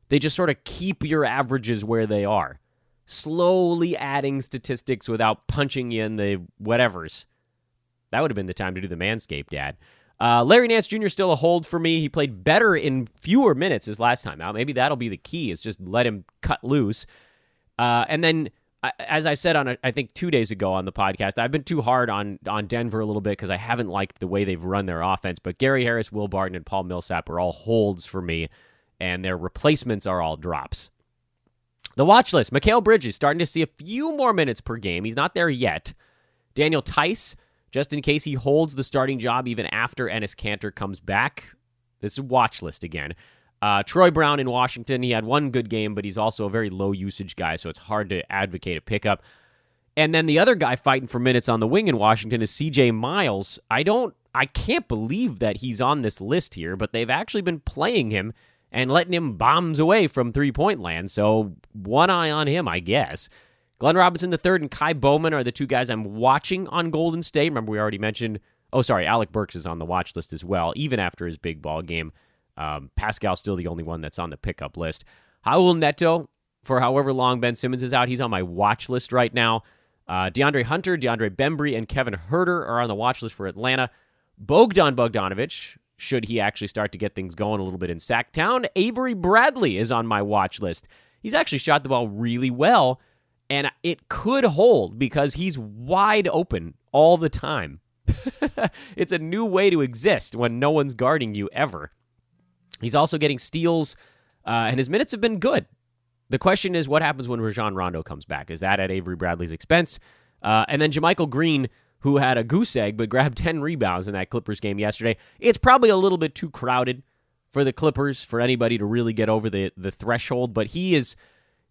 They just sort of keep your averages where they are. Slowly adding statistics without punching you in the whatevers. That would have been the time to do the Manscaped ad. Larry Nance Jr. is still a hold for me. He played better in fewer minutes his last time out. Maybe that'll be the key, is just let him cut loose. And then, as I said on, I think 2 days ago on the podcast, I've been too hard on Denver a little bit because I haven't liked the way they've run their offense. But Gary Harris, Will Barton, and Paul Millsap are all holds for me, and their replacements are all drops. The watch list, Mikal Bridges starting to see a few more minutes per game. He's not there yet. Daniel Tice, just in case he holds the starting job even after Enes Kanter comes back. This is watch list again. Troy Brown in Washington, he had one good game, but he's also a very low usage guy, so it's hard to advocate a pickup. And then the other guy fighting for minutes on the wing in Washington is CJ Miles. I can't believe that he's on this list here, but they've actually been playing him and letting him bombs away from three-point land, so one eye on him, I guess. Glenn Robinson III and Kai Bowman are the two guys I'm watching on Golden State. Remember, we already mentioned, Alec Burks is on the watch list as well, even after his big ball game. Pascal's still the only one that's on the pickup list. Raul Neto, for however long Ben Simmons is out, he's on my watch list right now. DeAndre Hunter, DeAndre Bembry, and Kevin Huerter are on the watch list for Atlanta. Bogdan Bogdanovic, should he actually start to get things going a little bit in Sacktown. Avery Bradley is on my watch list. He's actually shot the ball really well, and it could hold because he's wide open all the time. It's a new way to exist when no one's guarding you ever. He's also getting steals, and his minutes have been good. The question is, what happens when Rajon Rondo comes back? Is that at Avery Bradley's expense? And then JaMychal Green, who had a goose egg but grabbed 10 rebounds in that Clippers game yesterday. It's probably a little bit too crowded for the Clippers, for anybody to really get over the threshold, but he is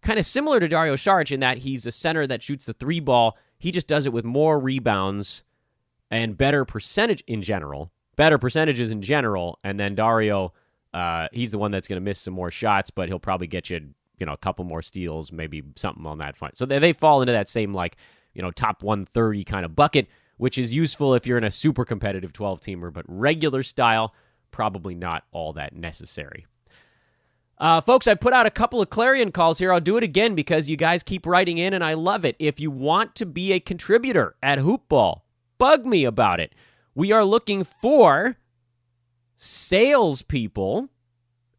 kind of similar to Dario Saric in that he's a center that shoots the three ball. He just does it with more rebounds and better percentages in general, and then Dario He's the one that's going to miss some more shots, but he'll probably get you, a couple more steals, maybe something on that front. So they fall into that same, top 130 kind of bucket, which is useful if you're in a super competitive 12-teamer, but regular style, probably not all that necessary. Folks, I put out a couple of clarion calls here. I'll do it again because you guys keep writing in, and I love it. If you want to be a contributor at Hoopball, bug me about it. We are looking for salespeople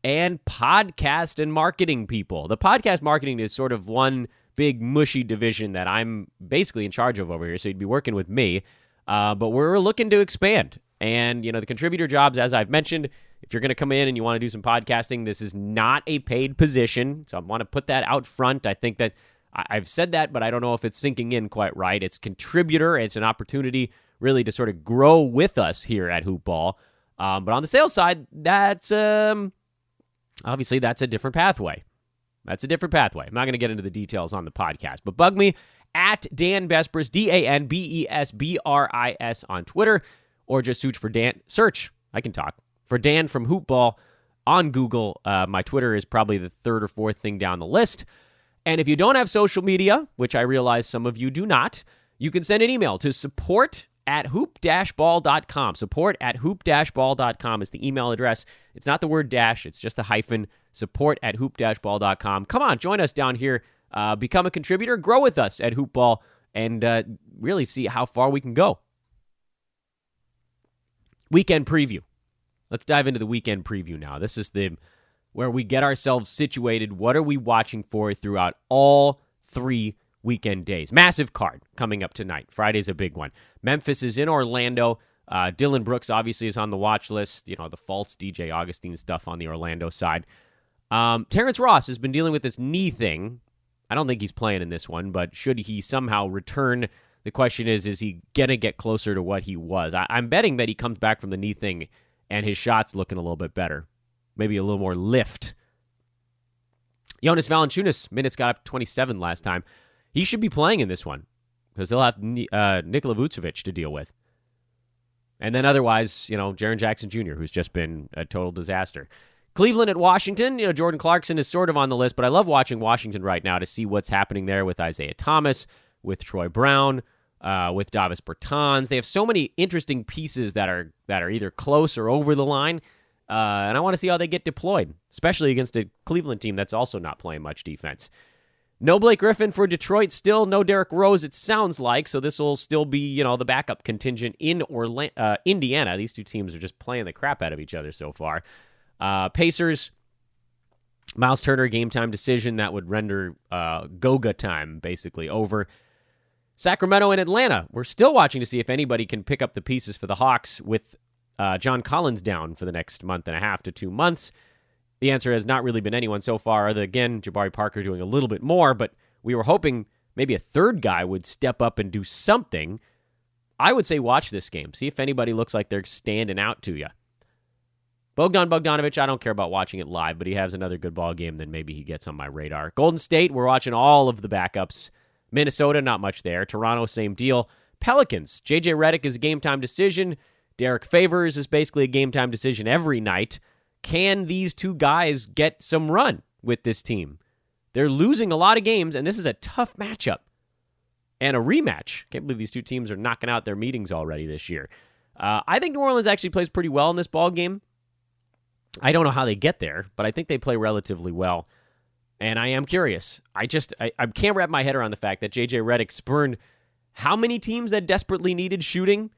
and podcast and marketing people. The podcast marketing is sort of one big mushy division that I'm basically in charge of over here, so you'd be working with me. But we're looking to expand. And, the contributor jobs, as I've mentioned, if you're going to come in and you want to do some podcasting, this is not a paid position. So I want to put that out front. I think that I've said that, but I don't know if it's sinking in quite right. It's contributor. It's an opportunity really to sort of grow with us here at Hoopball. But on the sales side, that's obviously that's a different pathway. That's a different pathway. I'm not going to get into the details on the podcast, but bug me at Dan Besbris, DanBesbris on Twitter, or just search for Dan. For Dan from Hoopball on Google. My Twitter is probably the third or fourth thing down the list. And if you don't have social media, which I realize some of you do not, you can send an email to support@hoop-ball.com. Support@hoop-ball.com is the email address. It's not the word dash, it's just a hyphen. Support@hoop-ball.com. Come on, join us down here. Become a contributor. Grow with us at Hoopball and really see how far we can go. Weekend preview. Let's dive into the weekend preview now. This is where we get ourselves situated. What are we watching for throughout all 3 weekend days? Massive card coming up tonight. Friday's a big one. Memphis is in Orlando. Dylan Brooks obviously is on the watch list. The false DJ Augustine stuff on the Orlando side. Terrence Ross has been dealing with this knee thing. I don't think he's playing in this one, but should he somehow return, the question is he going to get closer to what he was? I'm betting that he comes back from the knee thing and his shot's looking a little bit better. Maybe a little more lift. Jonas Valanciunas, minutes got up to 27 last time. He should be playing in this one because he'll have Nikola Vucevic to deal with. And then otherwise, Jaren Jackson Jr., who's just been a total disaster. Cleveland at Washington. Jordan Clarkson is sort of on the list, but I love watching Washington right now to see what's happening there with Isaiah Thomas, with Troy Brown, with Davis Bertans. They have so many interesting pieces that are either close or over the line, and I want to see how they get deployed, especially against a Cleveland team that's also not playing much defense. No Blake Griffin for Detroit still. No Derrick Rose, it sounds like, so this will still be, the backup contingent in Indiana. These two teams are just playing the crap out of each other so far. Pacers, Miles Turner, game time decision that would render Goga time basically over. Sacramento and Atlanta, we're still watching to see if anybody can pick up the pieces for the Hawks with John Collins down for the next month and a half to 2 months. The answer has not really been anyone so far, other again, Jabari Parker doing a little bit more, but we were hoping maybe a third guy would step up and do something. I would say watch this game. See if anybody looks like they're standing out to you. Bogdan Bogdanovic, I don't care about watching it live, but he has another good ball game, then maybe he gets on my radar. Golden State, we're watching all of the backups. Minnesota, not much there. Toronto, same deal. Pelicans, J.J. Redick is a game-time decision. Derek Favors is basically a game-time decision every night. Can these two guys get some run with this team? They're losing a lot of games, and this is a tough matchup. And a rematch. Can't believe these two teams are knocking out their meetings already this year. I think New Orleans actually plays pretty well in this ball game. I don't know how they get there, but I think they play relatively well. And I am curious. I can't wrap my head around the fact that J.J. Redick spurned how many teams that desperately needed shooting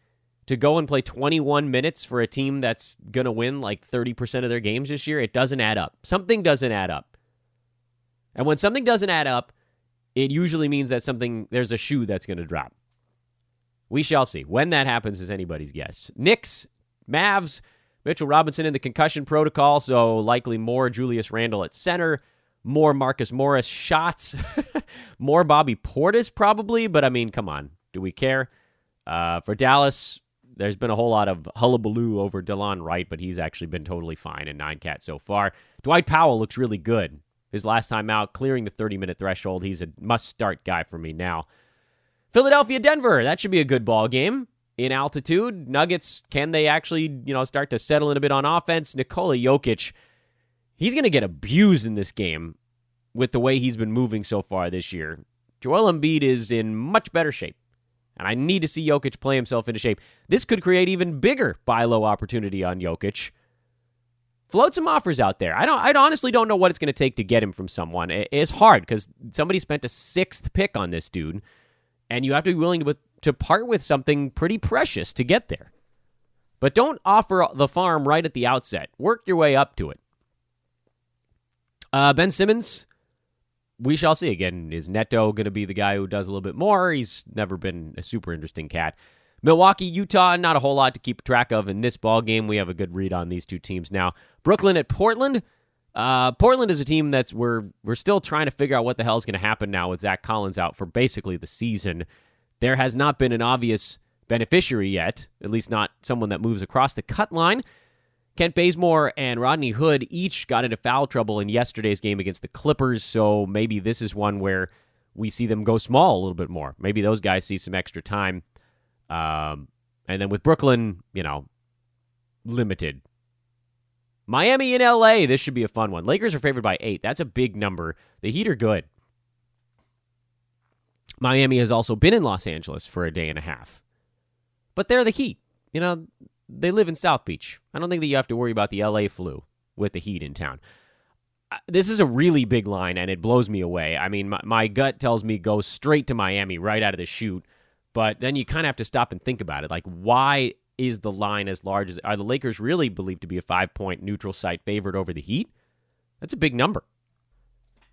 to go and play 21 minutes for a team that's going to win like 30% of their games this year. It doesn't add up. Something doesn't add up. And when something doesn't add up, it usually means that there's a shoe that's going to drop. We shall see. When that happens is anybody's guess. Knicks, Mavs, Mitchell Robinson in the concussion protocol, so likely more Julius Randle at center, more Marcus Morris shots, more Bobby Portis probably, but I mean, come on. Do we care? For Dallas, there's been a whole lot of hullabaloo over DeLon Wright, but he's actually been totally fine in 9-cat so far. Dwight Powell looks really good. His last time out, clearing the 30-minute threshold. He's a must-start guy for me now. Philadelphia, Denver. That should be a good ball game. in altitude. Nuggets, can they actually, start to settle in a bit on offense? Nikola Jokic, he's going to get abused in this game with the way he's been moving so far this year. Joel Embiid is in much better shape, and I need to see Jokic play himself into shape. This could create even bigger buy low opportunity on Jokic. Float some offers out there. I honestly don't know what it's going to take to get him from someone. It's hard because somebody spent a 6th pick on this dude, and you have to be willing to part with something pretty precious to get there. But don't offer the farm right at the outset. Work your way up to it. Ben Simmons, we shall see. Again, is Neto going to be the guy who does a little bit more? He's never been a super interesting cat. Milwaukee, Utah, not a whole lot to keep track of in this ball game. We have a good read on these two teams now. Brooklyn at Portland. Portland is a team that's we're still trying to figure out what the hell is going to happen now with Zach Collins out for basically the season. There has not been an obvious beneficiary yet, at least not someone that moves across the cut line. Kent Bazemore and Rodney Hood each got into foul trouble in yesterday's game against the Clippers, so maybe this is one where we see them go small a little bit more. Maybe those guys see some extra time. And then with Brooklyn, limited. Miami and LA, this should be a fun one. Lakers are favored by 8. That's a big number. The Heat are good. Miami has also been in Los Angeles for a day and a half. But they're the Heat. They live in South Beach. I don't think that you have to worry about the LA flu with the Heat in town. This is a really big line, and it blows me away. I mean, my gut tells me go straight to Miami right out of the chute. But then you kind of have to stop and think about it. Like, why is the line as large as... Are the Lakers really believed to be a 5-point neutral site favorite over the Heat? That's a big number.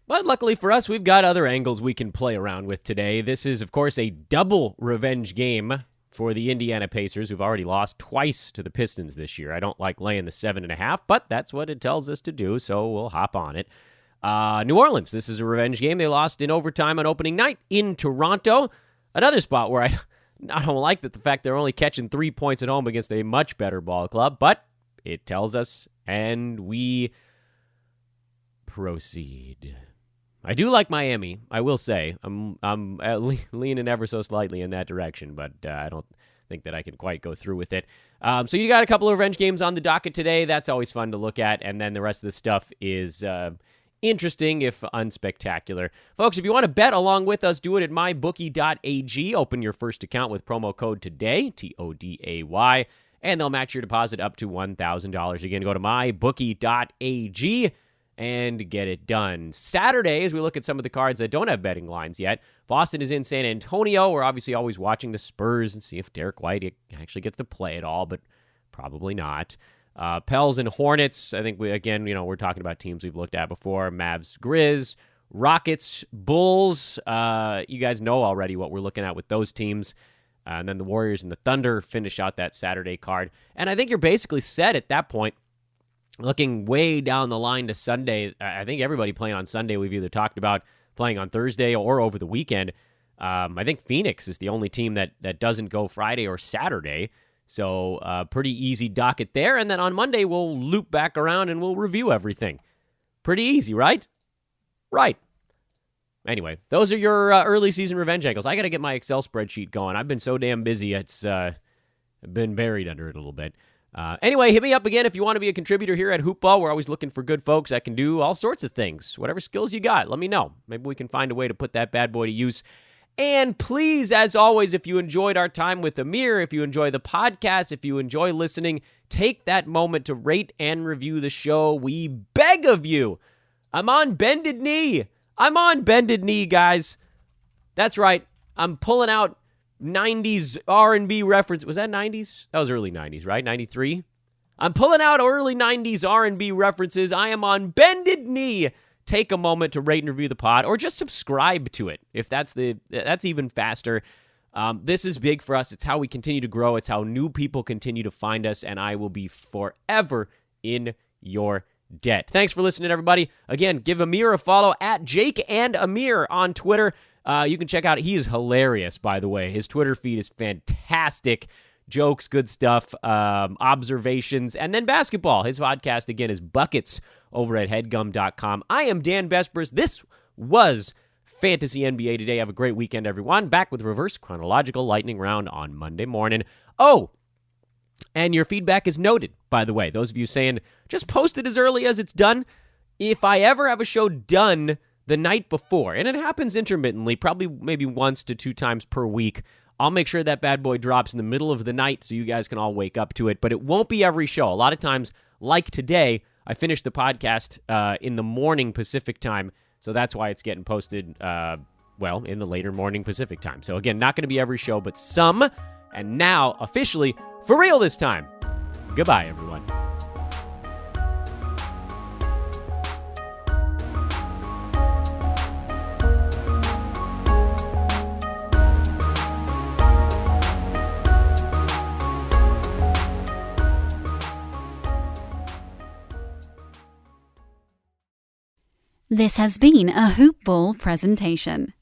But luckily for us, we've got other angles we can play around with today. This is, of course, a double revenge game for the Indiana Pacers, who've already lost twice to the Pistons this year. I don't like laying the 7.5, but that's what it tells us to do, so we'll hop on it. New Orleans, this is a revenge game. They lost in overtime on opening night in Toronto. Another spot where I don't like the fact they're only catching 3 points at home against a much better ball club, but it tells us, and we proceed. I do like Miami, I will say. I'm leaning ever so slightly in that direction, but I don't think that I can quite go through with it. So you got a couple of revenge games on the docket today. That's always fun to look at, and then the rest of the stuff is... interesting, if unspectacular. Folks, if you want to bet along with us, do it at mybookie.ag. Open your first account with promo code TODAY, TODAY, and they'll match your deposit up to $1,000. Again, go to mybookie.ag and get it done. Saturday, as we look at some of the cards that don't have betting lines yet, Boston is in San Antonio. We're obviously always watching the Spurs and see if Derek White actually gets to play at all, but probably not. Pels and Hornets, I think we're talking about teams we've looked at before. Mavs, Grizz, Rockets, Bulls. You guys know already what we're looking at with those teams. And then the Warriors and the Thunder finish out that Saturday card. And I think you're basically set at that point. Looking way down the line to Sunday, I think everybody playing on Sunday we've either talked about playing on Thursday or over the weekend. I think Phoenix is the only team that doesn't go Friday or Saturday. So pretty easy docket there. And then on Monday, we'll loop back around and we'll review everything. Pretty easy, right? Right. Anyway, those are your early season revenge angles. I got to get my Excel spreadsheet going. I've been so damn busy, it's been buried under it a little bit. Anyway, hit me up again if you want to be a contributor here at Hoopball. We're always looking for good folks that can do all sorts of things. Whatever skills you got, let me know. Maybe we can find a way to put that bad boy to use. And please, as always, if you enjoyed our time with Amir, if you enjoy the podcast, if you enjoy listening, take that moment to rate and review the show. We beg of you. I'm on bended knee. I'm on bended knee, guys. That's right. I'm pulling out 90s R&B reference. Was that 90s? That was early 90s, right? 93? I'm pulling out early 90s R&B references. I am on bended knee. Take a moment to rate and review the pod, or just subscribe to it if that's even faster. This is big for us. It's how we continue to grow. It's how new people continue to find us, and I will be forever in your debt. Thanks for listening, everybody. Again, give Amir a follow at Jake and Amir on Twitter. You can check out, he is hilarious, by the way. His Twitter feed is fantastic. Jokes, good stuff, observations, and then basketball. His podcast, again, is Buckets over at headgum.com. I am Dan Vespers. This was Fantasy NBA Today. Have a great weekend, everyone. Back with reverse chronological lightning round on Monday morning. Oh, and your feedback is noted, by the way. Those of you saying, just post it as early as it's done. If I ever have a show done the night before, and it happens intermittently, probably maybe once to 2 times per week, I'll make sure that bad boy drops in the middle of the night so you guys can all wake up to it. But it won't be every show. A lot of times, like today, I finish the podcast in the morning Pacific time, so that's why it's getting posted, in the later morning Pacific time. So again, not going to be every show, but some. And now, officially, for real this time. Goodbye, everyone.
This has been a Hoop Ball presentation.